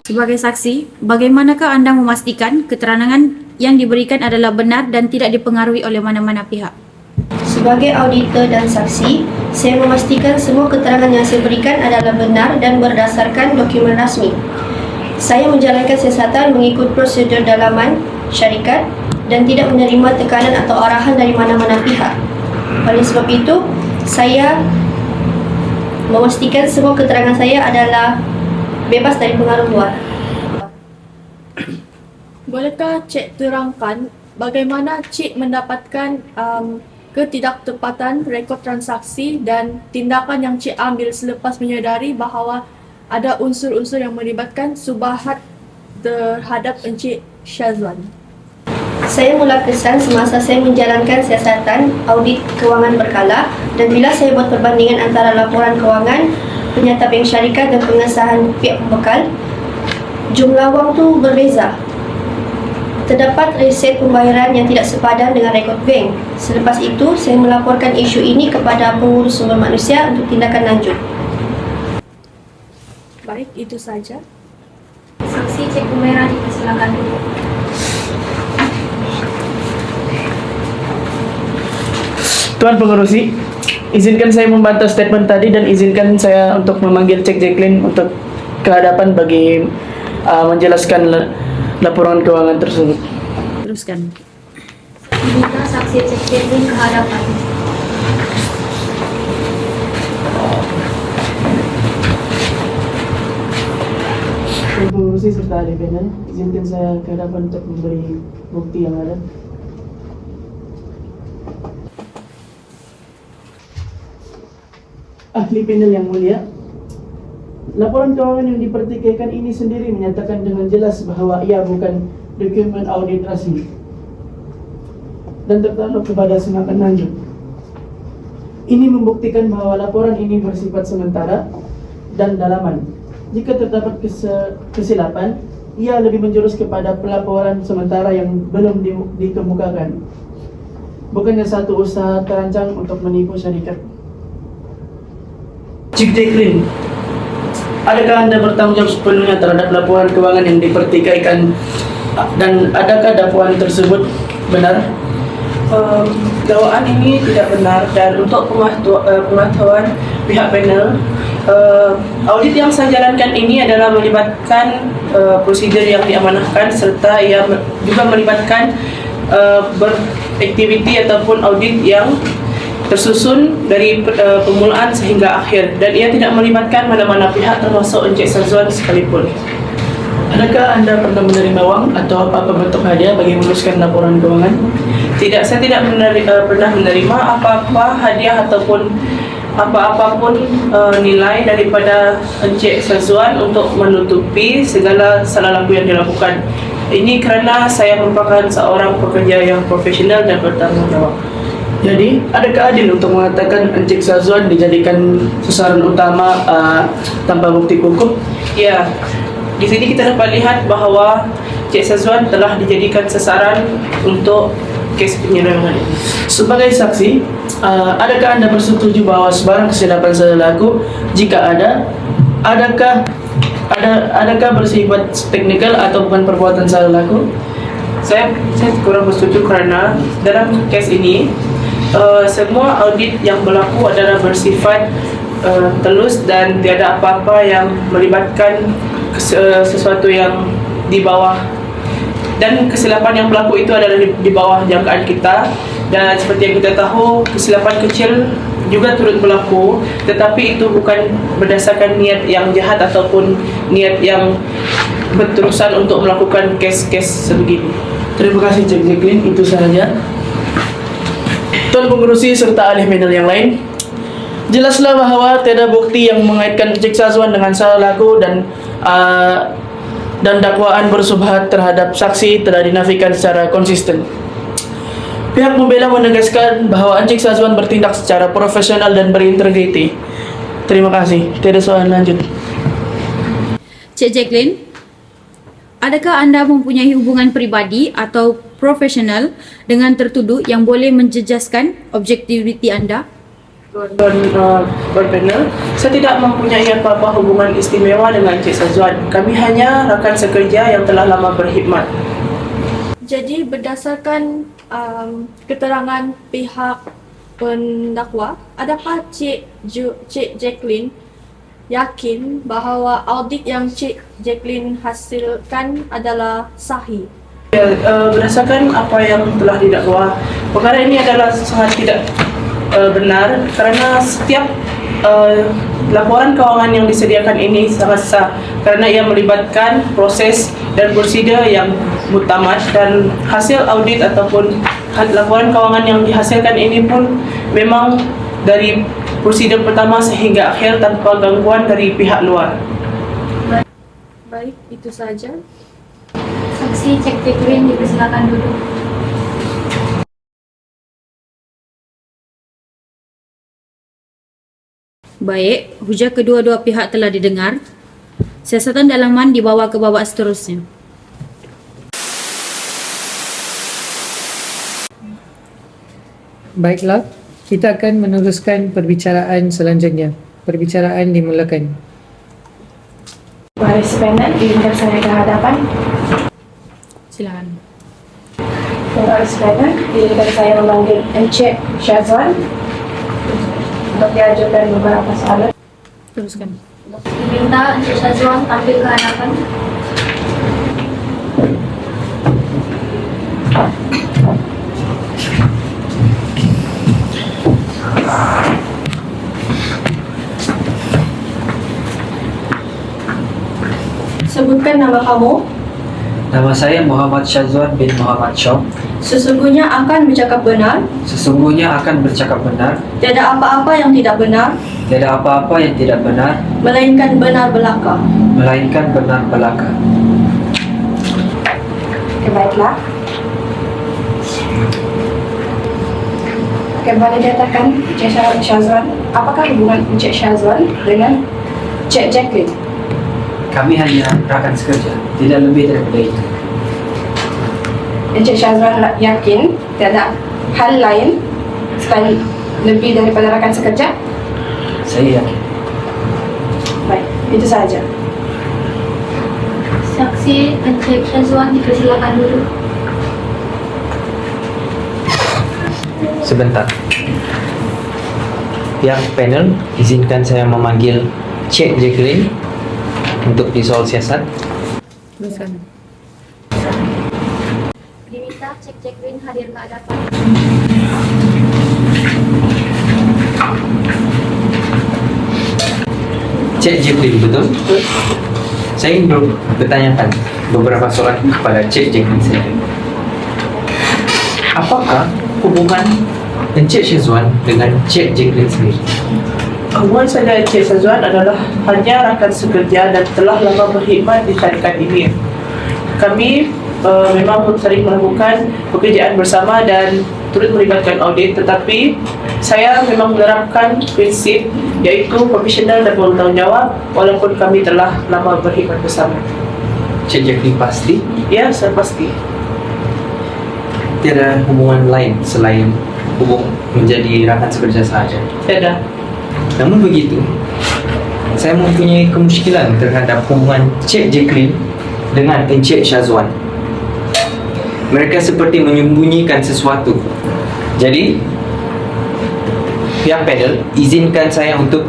Sebagai saksi, bagaimanakah anda memastikan keterangan yang diberikan adalah benar dan tidak dipengaruhi oleh mana-mana pihak? Sebagai auditor dan saksi, saya memastikan semua keterangan yang saya berikan adalah benar dan berdasarkan dokumen rasmi. Saya menjalankan siasatan mengikut prosedur dalaman syarikat dan tidak menerima tekanan atau arahan dari mana-mana pihak. Oleh sebab itu, saya memastikan semua keterangan saya adalah bebas dari pengaruh luar. Bolehkah Cik terangkan bagaimana Cik mendapatkan ketidaktepatan rekod transaksi dan tindakan yang Cik ambil selepas menyedari bahawa ada unsur-unsur yang melibatkan subahat terhadap Encik Syazwan? Saya mula kesan semasa saya menjalankan siasatan audit kewangan berkala, dan bila saya buat perbandingan antara laporan kewangan, penyerta bank syarikat dan pengesahan pihak pembekal, jumlah wang tu berbeza. Terdapat reset pembayaran yang tidak sepadan dengan rekod bank. Selepas itu, saya melaporkan isu ini kepada pengurus sumber manusia untuk tindakan lanjut. Baik, itu saja. Saksi Cik Umairah dipersilakan dulu. Tuan Pengerusi, izinkan saya membantah statement tadi dan izinkan saya untuk memanggil Cik Jacqueline untuk ke hadapan bagi menjelaskan laporan keuangan tersebut. Teruskan. Diminta saksi Cik Jacqueline ke hadapan. Tuan pengurusi serta ahli panel, izinkan saya ke hadapan untuk memberi bukti yang ada. Ahli panel yang mulia, laporan keuangan yang dipertikaikan ini sendiri menyatakan dengan jelas bahawa ia bukan dokumen audit rasmi dan tertakluk kepada senapan lanjut. Ini membuktikan bahawa laporan ini bersifat sementara dan dalaman. Jika terdapat kesilapan, ia lebih menjurus kepada pelaporan sementara yang belum dikemukakan. Bukannya satu usaha terancang untuk menipu syarikat. Cik Jacqueline, adakah Anda bertanggung jawab sepenuhnya terhadap laporan keuangan yang dipertikaikan dan adakah dakwaan tersebut benar? Dakwaan ini tidak benar dan untuk pengetahuan pihak panel, audit yang saya jalankan ini adalah melibatkan prosedur yang diamanahkan serta ia juga melibatkan beraktiviti ataupun audit yang tersusun dari permulaan sehingga akhir dan ia tidak melibatkan mana-mana pihak termasuk Encik Syazwan sekalipun. Adakah Anda pernah menerima wang atau apa bentuk hadiah bagi meneruskan laporan keuangan? Tidak, saya tidak pernah menerima apa-apa hadiah ataupun apa-apapun nilai daripada Encik Syazwan untuk menutupi segala salah laku yang dilakukan. Ini kerana saya merupakan seorang pekerja yang profesional dan bertanggung jawab. Jadi, adakah adil untuk mengatakan Encik Syazwan dijadikan sasaran utama tanpa bukti hukum? Ya, di sini kita dapat lihat bahawa Encik Syazwan telah dijadikan sasaran untuk kes penyelewengan ini. Sebagai saksi, adakah Anda bersetuju bahawa sebarang kesilapan salah laku jika adakah bersifat teknikal atau bukan perbuatan salah laku? Saya kurang bersetuju kerana dalam kes ini semua audit yang berlaku adalah bersifat telus dan tiada apa-apa yang melibatkan sesuatu yang di bawah, dan kesilapan yang berlaku itu adalah di bawah jangkaan kita. Dan seperti yang kita tahu, kesilapan kecil juga turut berlaku, tetapi itu bukan berdasarkan niat yang jahat ataupun niat yang berterusan untuk melakukan kes-kes sebegini. Terima kasih Cik Jacqueline, itu sahaja. Tuan pengurusi serta ahli panel yang lain, jelaslah bahawa tiada bukti yang mengaitkan Encik Syazwan dengan salah laku dan dakwaan bersubhat terhadap saksi telah dinafikan secara konsisten. Pihak pembela menegaskan bahawa Encik Syazwan bertindak secara profesional dan berintegriti. Terima kasih. Tiada soalan lanjut. Cik Jacqueline, adakah anda mempunyai hubungan peribadi atau profesional dengan tertuduh yang boleh menjejaskan objektiviti anda? Tuan berpanel, saya tidak mempunyai apa-apa hubungan istimewa dengan Encik Syazwan. Kami hanya rakan sekerja yang telah lama berkhidmat. Jadi berdasarkan keterangan pihak pendakwa, adakah Cik Jacqueline yakin bahawa audit yang Cik Jacqueline hasilkan adalah sahih? Ya, berdasarkan apa yang telah didakwa, perkara ini adalah sangat tidak benar kerana setiap laporan keuangan yang disediakan ini sangat sah kerana ia melibatkan proses dan prosedur yang muktamad, dan hasil audit ataupun laporan keuangan yang dihasilkan ini pun memang dari prosedur pertama sehingga akhir tanpa gangguan dari pihak luar. Baik, itu saja. Saksi Cik Jacqueline dipersilakan duduk. Baik, hujah kedua-dua pihak telah didengar. Siasatan dalaman dibawa ke babak seterusnya. Baiklah, kita akan meneruskan perbicaraan selanjutnya. Perbicaraan dimulakan. Baris panel, izinkan saya ke hadapan. Silakan. Baris panel, izinkan saya memanggil Encik Syazwan untuk diajukan beberapa soalan. Teruskan. Diminta Encik Syazwan tampil ke hadapan. Sebutkan nama kamu. Nama saya Muhammad Syazwan bin Muhammad Syom. Sesungguhnya akan bercakap benar. Sesungguhnya akan bercakap benar. Tiada apa-apa yang tidak benar, Tiada apa-apa yang tidak benar, melainkan benar belaka. melainkan benar belaka. Oke, baiklah. Oke, boleh dikatakan Encik Syazwan, apakah hubungan Encik Syazwan dengan Cik Jacqueline? Kami hanya rakan sekerja, tidak lebih daripada itu. Encik Syazwan yakin tiada hal lain selain lebih daripada rakan sekerja? Saya yakin. Baik, itu saja. Saksi Encik Syazwan dipersilakan dulu. Sebentar. Pihak panel, izinkan saya memanggil Cik Jacqueline untuk di soal siasat. Teruskan. Diminta Cik Jacqueline hadir ke hadapan. Cik Jacqueline, betul? Saya ingin bertanyakan beberapa soalan kepada Cik Jacqueline sendiri. Apakah hubungan Encik Syazwan dengan Cik Jacqueline sendiri? Hubungan saya dengan Encik Syazwan adalah hanya rakan sekerja dan telah lama berkhidmat di syarikat ini. Kami memang sering melakukan pekerjaan bersama dan turut melibatkan audit, tetapi saya memang menerapkan prinsip iaitu profesional dan bertanggungjawab walaupun kami telah lama berkhidmat bersama. Cik Jacqueline pasti Ya, saya pasti. tiada hubungan lain selain menjadi rakan sekerja sahaja. Tiada. Namun begitu, saya mempunyai kemusykilan terhadap hubungan Cik Jacqueline dengan Encik Syazwan. Mereka seperti menyembunyikan sesuatu. Jadi, pihak panel izinkan saya untuk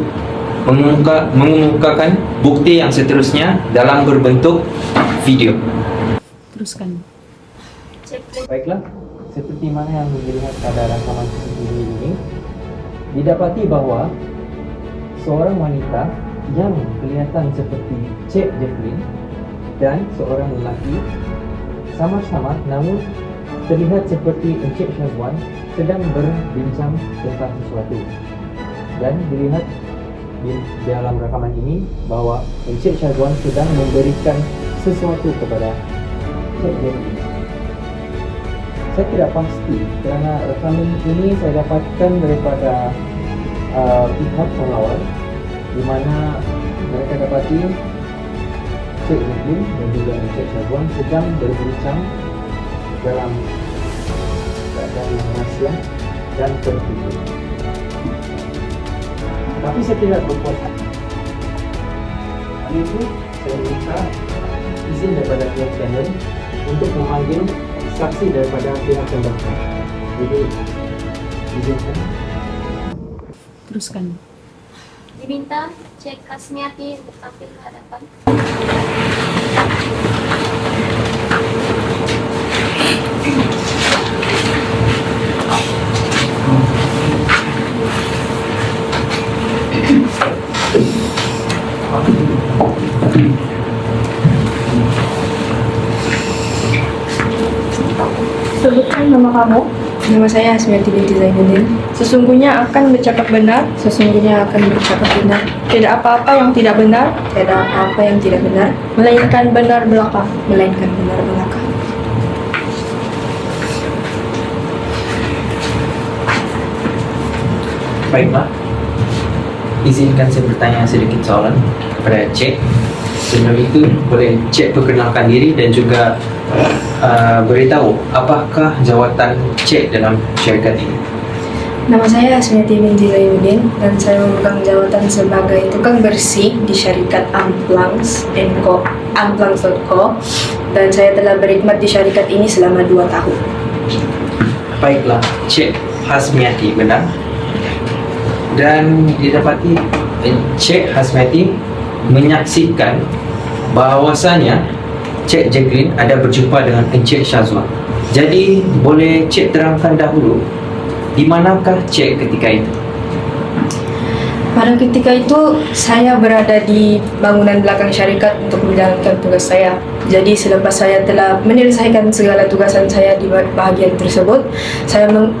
mengemukakan bukti yang seterusnya dalam berbentuk video. Teruskan. Baiklah, seperti mana yang dilihat pada rakaman CCTV ini, didapati bahwa seorang wanita yang kelihatan seperti Cik Jacqueline dan seorang lelaki sama-sama namun terlihat seperti Encik Syazwan sedang berbincang tentang sesuatu. Dan dilihat di dalam rakaman ini bahwa Encik Syazwan sedang memberikan sesuatu kepada Cik Jacqueline. Saya tidak pasti kerana rakaman ini saya dapatkan daripada pihak pengawal di mana mereka dapati Cik Jacqueline dan juga Encik Syazwan sedang berbincang dalam keadaan yang rahsia dan tertutup. Tapi saya tidak berpuas hati. Hal itu saya minta izin daripada pihak panel untuk memanggil saksi daripada pihak terdakwa. Jadi izinkan. Teruskan. Diminta Cik Kasmiati untuk tampil ke hadapan. Sebutkan nama kamu. Nama saya Hasmiati binti Zainuddin. Sesungguhnya akan bercakap benar. Sesungguhnya akan bercakap benar. Tidak apa-apa yang tidak benar, Tiada apa-apa yang tidak benar, melainkan benar belaka. melainkan benar belaka. Baiklah, izinkan saya bertanya sedikit soalan kepada Cik. Sebelum itu, boleh Cik perkenalkan diri dan juga beritahu apakah jawatan Cik dalam syarikat ini. Nama saya Hasmiati binti Zainuddin dan saya memegang jawatan sebagai tukang bersih di syarikat Amplangs.co dan saya telah berkhidmat di syarikat ini selama 2 tahun. Baiklah, Cik Hasmiati, benar? Dan didapati Cik Hasmiati menyaksikan bahawasanya Cik Jacqueline ada berjumpa dengan Encik Syazwan. Jadi boleh Cik terangkan dahulu di manakah Cik ketika itu? Pada ketika itu, saya berada di bangunan belakang syarikat untuk menjalankan tugas saya. Jadi selepas saya telah menyelesaikan segala tugasan saya di bahagian tersebut,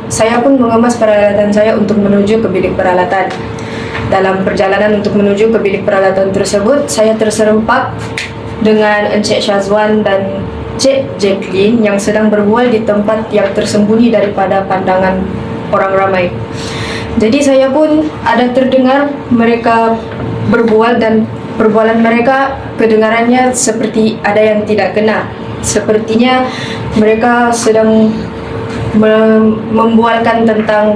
saya pun mengemas peralatan saya untuk menuju ke bilik peralatan. Dalam perjalanan untuk menuju ke bilik peralatan tersebut, saya terserempak dengan Encik Syazwan dan Cik Jacqueline yang sedang berbual di tempat yang tersembunyi daripada pandangan orang ramai. Jadi saya pun ada terdengar mereka berbual dan perbualan mereka kedengarannya seperti ada yang tidak kena. Sepertinya mereka sedang membualkan tentang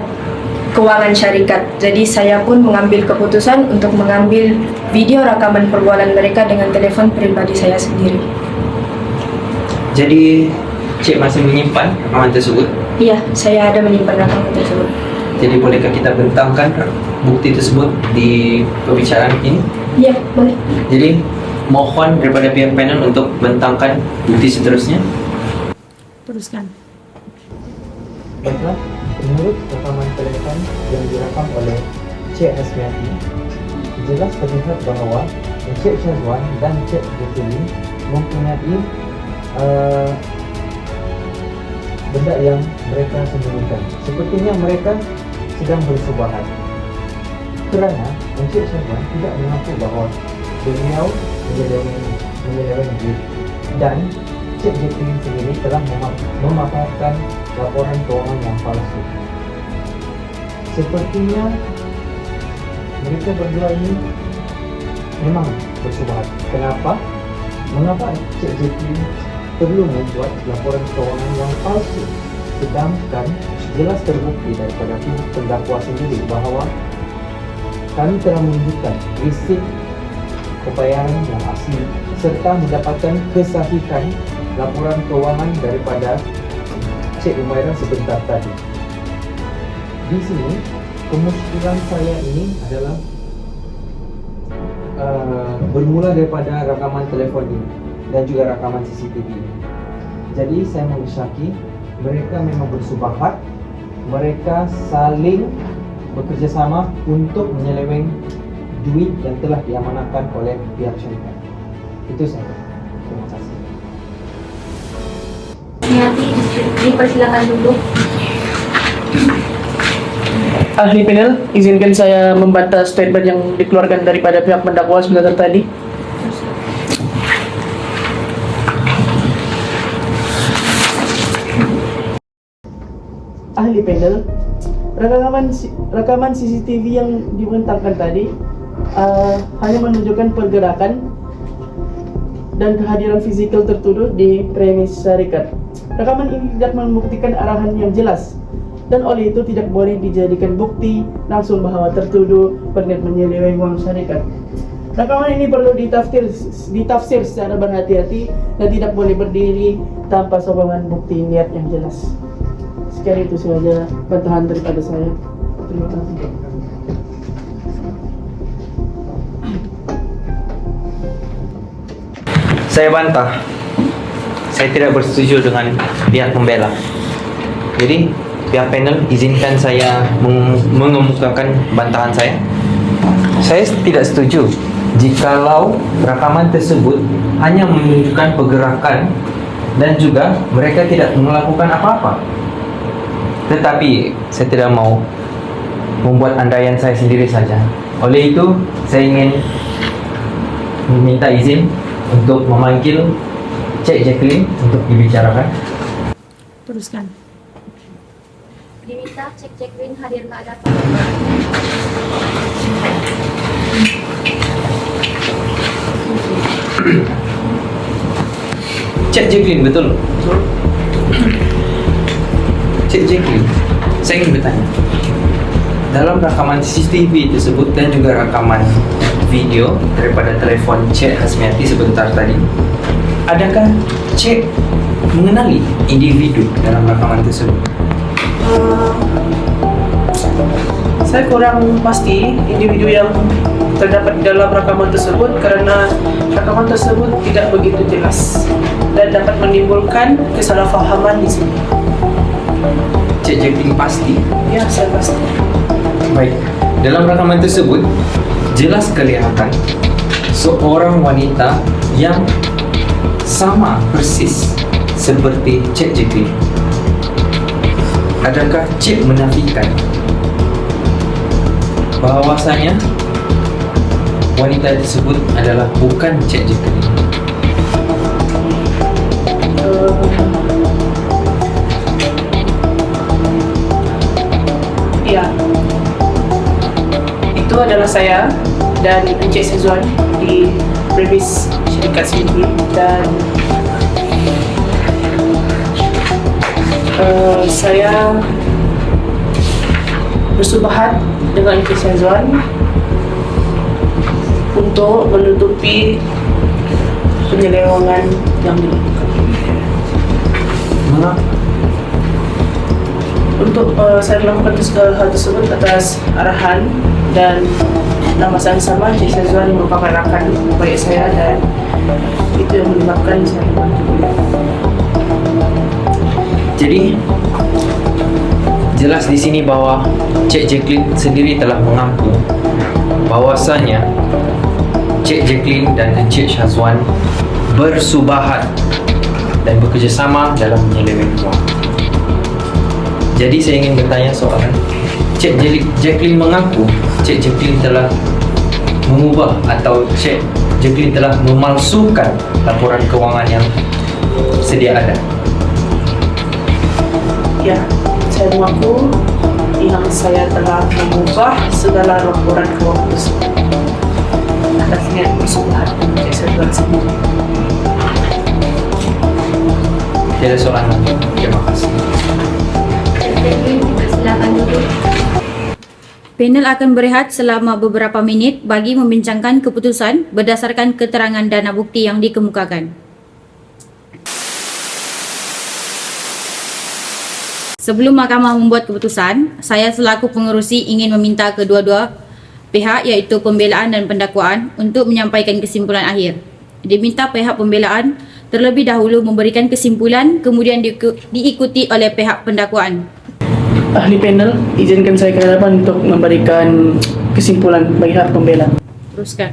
keuangan syarikat. Jadi saya pun mengambil keputusan untuk mengambil video rakaman perbualan mereka dengan telefon pribadi saya sendiri. Jadi Cik masih menyimpan rakaman tersebut? Iya, saya ada menyimpan rakaman tersebut. Jadi bolehkah kita bentangkan bukti tersebut di pembicaraan ini? Iya, boleh. Jadi mohon daripada pihak panel untuk bentangkan bukti seterusnya. Teruskan. Baiklah, menurut rekaman telefon yang direkam oleh Cik Hasmiati, jelas terlihat bahawa Cik Syazwan dan Cik Jacqueline mempunyai benda yang mereka sembunyikan. Sepertinya mereka sedang bersubahat kerana Encik Syazwan tidak mengaku bahawa beliau menyeleweng duit dan Cik Jacqueline sendiri telah memaparkan laporan keuangan yang palsu. Sepertinya mereka berdua ini memang bersubahat. Kenapa? Mengapa Cik Jacqueline perlu membuat laporan keuangan yang palsu, sedangkan jelas terbukti daripada pihak terdakwa sendiri bahawa kami telah menunjukkan risik pembayaran yang asli serta mendapatkan kesahihan laporan keuangan daripada Cik Umairah sebentar tadi. Di sini kemusykilan saya ini adalah bermula daripada rakaman telefon ini dan juga rakaman CCTV ini. Jadi saya mengisyaki mereka memang bersubahat, mereka saling bekerjasama untuk menyeleweng duit yang telah diamanahkan oleh pihak syarikat. Itu saja. Terima kasih. Nanti dipersilakan duduk. Ahli panel, izinkan saya membantah statement yang dikeluarkan daripada pihak pendakwa sebentar tadi. Ahli panel, rekaman CCTV yang dibentangkan tadi hanya menunjukkan pergerakan dan kehadiran fisikal tertuduh di premis syarikat. Rekaman ini tidak membuktikan arahan yang jelas dan oleh itu tidak boleh dijadikan bukti langsung bahawa tertuduh berniat menyeleweng wang syarikat. Rekaman ini perlu ditafsir secara berhati-hati dan tidak boleh berdiri tanpa sokongan bukti niat yang jelas. Sekian itu saja bantahan daripada saya. Terima kasih. Saya bantah. Saya tidak bersetuju dengan pihak pembela. Jadi pihak panel izinkan saya mengemukakan bantahan saya. Saya tidak setuju jikalau rakaman tersebut hanya menunjukkan pergerakan dan juga mereka tidak melakukan apa-apa. Tetapi saya tidak mau membuat andaian saya sendiri saja. Oleh itu, saya ingin meminta izin untuk memanggil Cik Jacqueline untuk dibicarakan. Teruskan. Diminta Cik Jacqueline hadir ke hadapan. Cik Jacqueline, betul? Cik Jacqueline, saya ingin bertanya. Dalam rakaman CCTV tersebut dan juga rakaman video daripada telefon Cik Hasmiati sebentar tadi, adakah Cik mengenali individu dalam rakaman tersebut? Saya kurang pasti individu yang terdapat di dalam rakaman tersebut kerana rakaman tersebut tidak begitu jelas dan dapat menimbulkan kesalahfahaman di sini. Cik Jacqueline pasti? Ya, saya pasti. Baik, Dalam rakaman tersebut, jelas kelihatan seorang wanita yang sama persis seperti Cik Jacqueline. Adakah Cik menafikan bahawasanya wanita tersebut adalah bukan Cik Jacqueline? Ya, itu adalah saya dan Encik Syazwan di premis syarikat sendiri, dan saya bersubahat dengan Encik Syazwan untuk menutupi penyelewengan yang dilakukan. Mengapa? Untuk saya melakukan hal tersebut atas arahan dan nama saya sama, Encik Syazwan merupakan rakan baik saya, dan itu yang menyebabkan saya membantu beliau. Jadi jelas di sini bahwa Cik Jacqueline sendiri telah mengaku bahwasanya Cik Jacqueline dan Encik Syazwan bersubahat dan bekerjasama dalam menyeleweng wang. Jadi saya ingin bertanya soalan, Cik Jacqueline mengaku Cik Jacqueline telah mengubah atau Cik Jacqueline telah memalsukan laporan kewangan yang sedia ada. Ya, saya mengaku yang saya telah mengubah segala laporan keuangan tersebut atas niat persubahan Encik Syazwan sendiri. Tiada soalan lagi. Terima kasih. Silakan duduk. Panel akan berehat selama beberapa minit bagi membincangkan keputusan berdasarkan keterangan dan bukti yang dikemukakan. Sebelum mahkamah membuat keputusan, saya selaku pengerusi ingin meminta kedua-dua pihak iaitu pembelaan dan pendakwaan untuk menyampaikan kesimpulan akhir. Diminta pihak pembelaan terlebih dahulu memberikan kesimpulan, kemudian diikuti oleh pihak pendakwaan. Ahli panel, izinkan saya ke hadapan untuk memberikan kesimpulan bagi pihak pembela. Teruskan.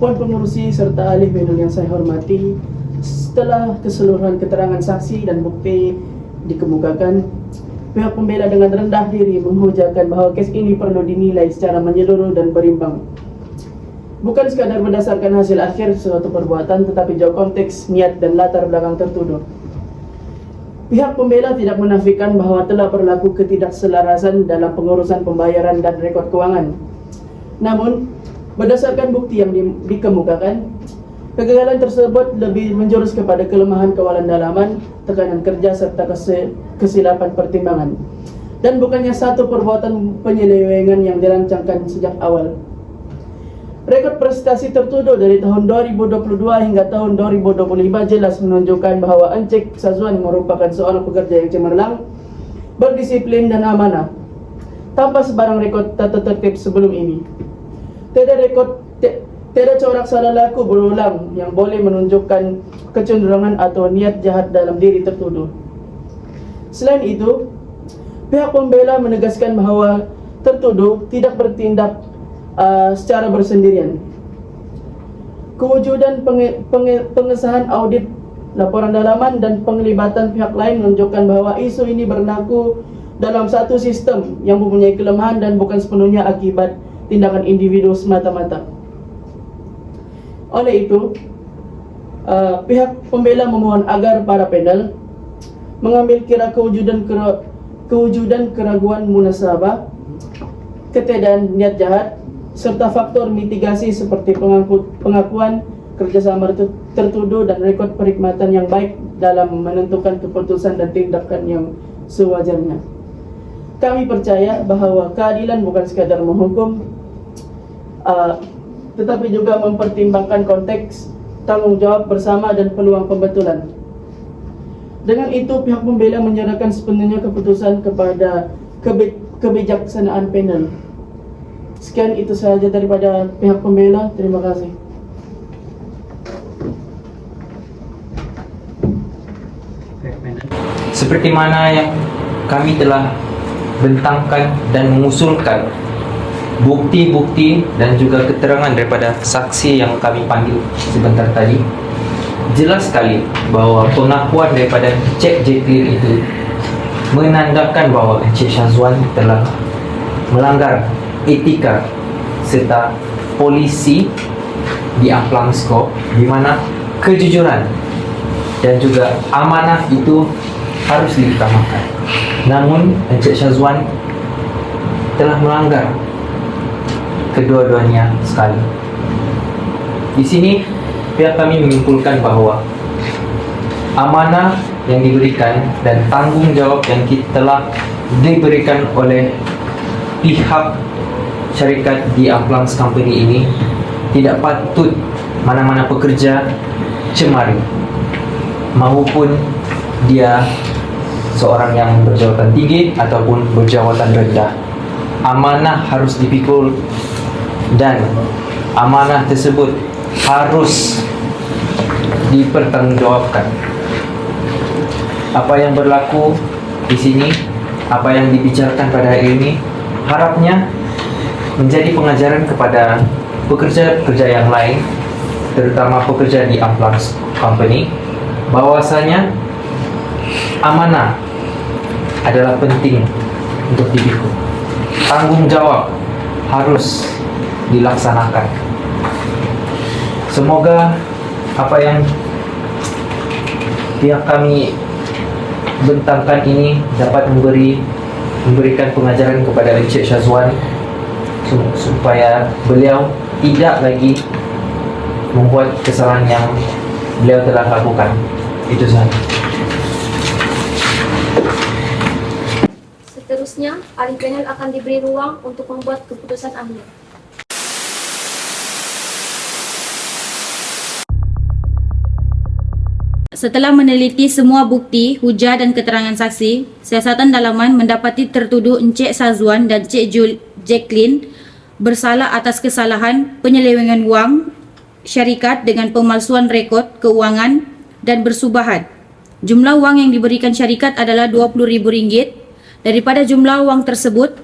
Puan pengurusi serta ahli panel yang saya hormati, setelah keseluruhan keterangan saksi dan bukti dikemukakan, pihak pembela dengan rendah diri menghujahkan bahawa kes ini perlu dinilai secara menyeluruh dan berimbang. Bukan sekadar berdasarkan hasil akhir suatu perbuatan, tetapi jauh konteks, niat dan latar belakang tertuduh. Pihak pembela tidak menafikan bahawa telah berlaku ketidakselarasan dalam pengurusan pembayaran dan rekod keuangan. Namun, berdasarkan bukti yang dikemukakan, kegagalan tersebut lebih menjurus kepada kelemahan kawalan dalaman, tekanan kerja serta kesilapan pertimbangan, dan bukannya satu perbuatan penyelewengan yang dirancangkan sejak awal. Rekod prestasi tertuduh dari tahun 2022 hingga tahun 2025 jelas menunjukkan bahawa Encik Syazwan merupakan seorang pekerja yang cemerlang, berdisiplin dan amanah, tanpa sebarang rekod tata tertib sebelum ini. Tiada corak salah laku berulang yang boleh menunjukkan kecenderungan atau niat jahat dalam diri tertuduh. Selain itu, pihak pembela menegaskan bahawa tertuduh tidak bertindak secara bersendirian. Kewujudan pengesahan audit laporan dalaman dan penglibatan pihak lain menunjukkan bahawa isu ini berlaku dalam satu sistem yang mempunyai kelemahan dan bukan sepenuhnya akibat tindakan individu semata-mata. Oleh itu, pihak pembela memohon agar para panel mengambil kira kewujudan keraguan munasabah, ketiadaan niat jahat, serta faktor mitigasi seperti pengakuan kerjasama tertuduh dan rekod perkhidmatan yang baik dalam menentukan keputusan dan tindakan yang sewajarnya. Kami percaya bahawa keadilan bukan sekadar menghukum, tetapi juga mempertimbangkan konteks, tanggung jawab bersama dan peluang pembetulan. Dengan itu, pihak pembela menyerahkan sepenuhnya keputusan kepada kebijaksanaan panel. Sekian itu sahaja daripada pihak pembela. Terima kasih. seperti mana yang kami telah bentangkan dan mengusulkan bukti-bukti dan juga keterangan daripada saksi yang kami panggil sebentar tadi, jelas sekali bahawa pengakuan daripada Encik Jacqueline itu menandakan bahawa Encik Syazwan telah melanggar etika serta polisi di Amplangsko, di mana kejujuran dan juga amanah itu harus diutamakan. Namun Encik Syazwan telah melanggar kedua-duanya sekali. Di sini pihak kami menyimpulkan bahawa amanah yang diberikan dan tanggungjawab yang telah diberikan oleh pihak syarikat di Amplangs Company ini tidak patut mana-mana pekerja cemari, maupun dia seorang yang berjawatan tinggi ataupun berjawatan rendah. Amanah harus dipikul dan amanah tersebut harus dipertanggungjawabkan. Apa yang berlaku di sini, apa yang dibicarakan pada hari ini, harapnya menjadi pengajaran kepada pekerja-pekerja yang lain, terutama pekerja di Amplangs Company, bahwasanya amanah adalah penting untuk dipikul. Tanggung jawab harus dilaksanakan. Semoga apa yang pihak kami bentangkan ini dapat memberikan pengajaran kepada Encik Syazwan supaya beliau tidak lagi membuat kesalahan yang beliau telah lakukan. Itu saja. Seterusnya, ahli panel akan diberi ruang untuk membuat keputusan akhir. Setelah meneliti semua bukti, hujah dan keterangan saksi, siasatan dalaman mendapati tertuduh Encik Syazwan dan Encik Jacqueline bersalah atas kesalahan penyelewengan wang syarikat dengan pemalsuan rekod keuangan dan bersubahat. Jumlah wang yang diberikan syarikat adalah RM20,000. Daripada jumlah wang tersebut,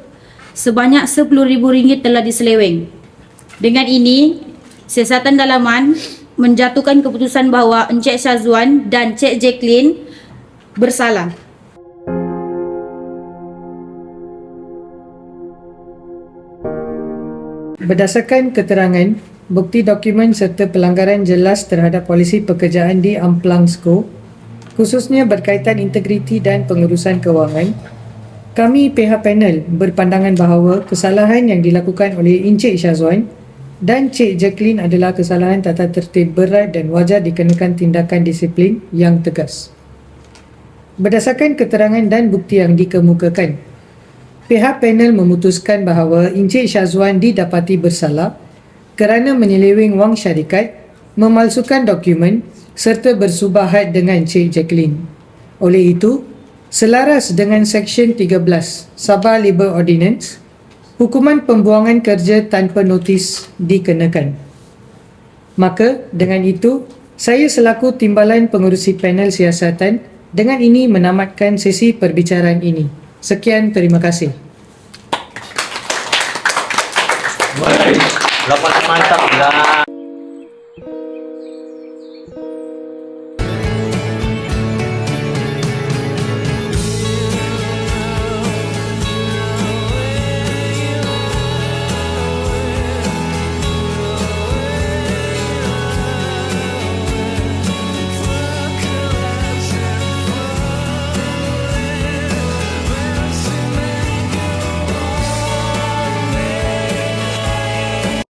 sebanyak RM10,000 telah diseleweng. Dengan ini, siasatan dalaman menjatuhkan keputusan bahawa Encik Syazwan dan Encik Jacqueline bersalah. Berdasarkan keterangan, bukti dokumen serta pelanggaran jelas terhadap polisi pekerjaan di Amplangsko, khususnya berkaitan integriti dan pengurusan kewangan, kami pihak panel berpandangan bahawa kesalahan yang dilakukan oleh Encik Syazwan dan Encik Jacqueline adalah kesalahan tata tertib berat dan wajar dikenakan tindakan disiplin yang tegas. Berdasarkan keterangan dan bukti yang dikemukakan, pihak panel memutuskan bahawa Encik Syazwan didapati bersalah kerana menyeleweng wang syarikat, memalsukan dokumen serta bersubahat dengan Encik Jacqueline. Oleh itu, selaras dengan Seksyen 13 Sabah Labour Ordinance, hukuman pembuangan kerja tanpa notis dikenakan. Maka, dengan itu, saya selaku Timbalan Pengerusi Panel Siasatan dengan ini menamatkan sesi perbicaraan ini. Sekian, terima kasih. Baik, dapat mantap lah.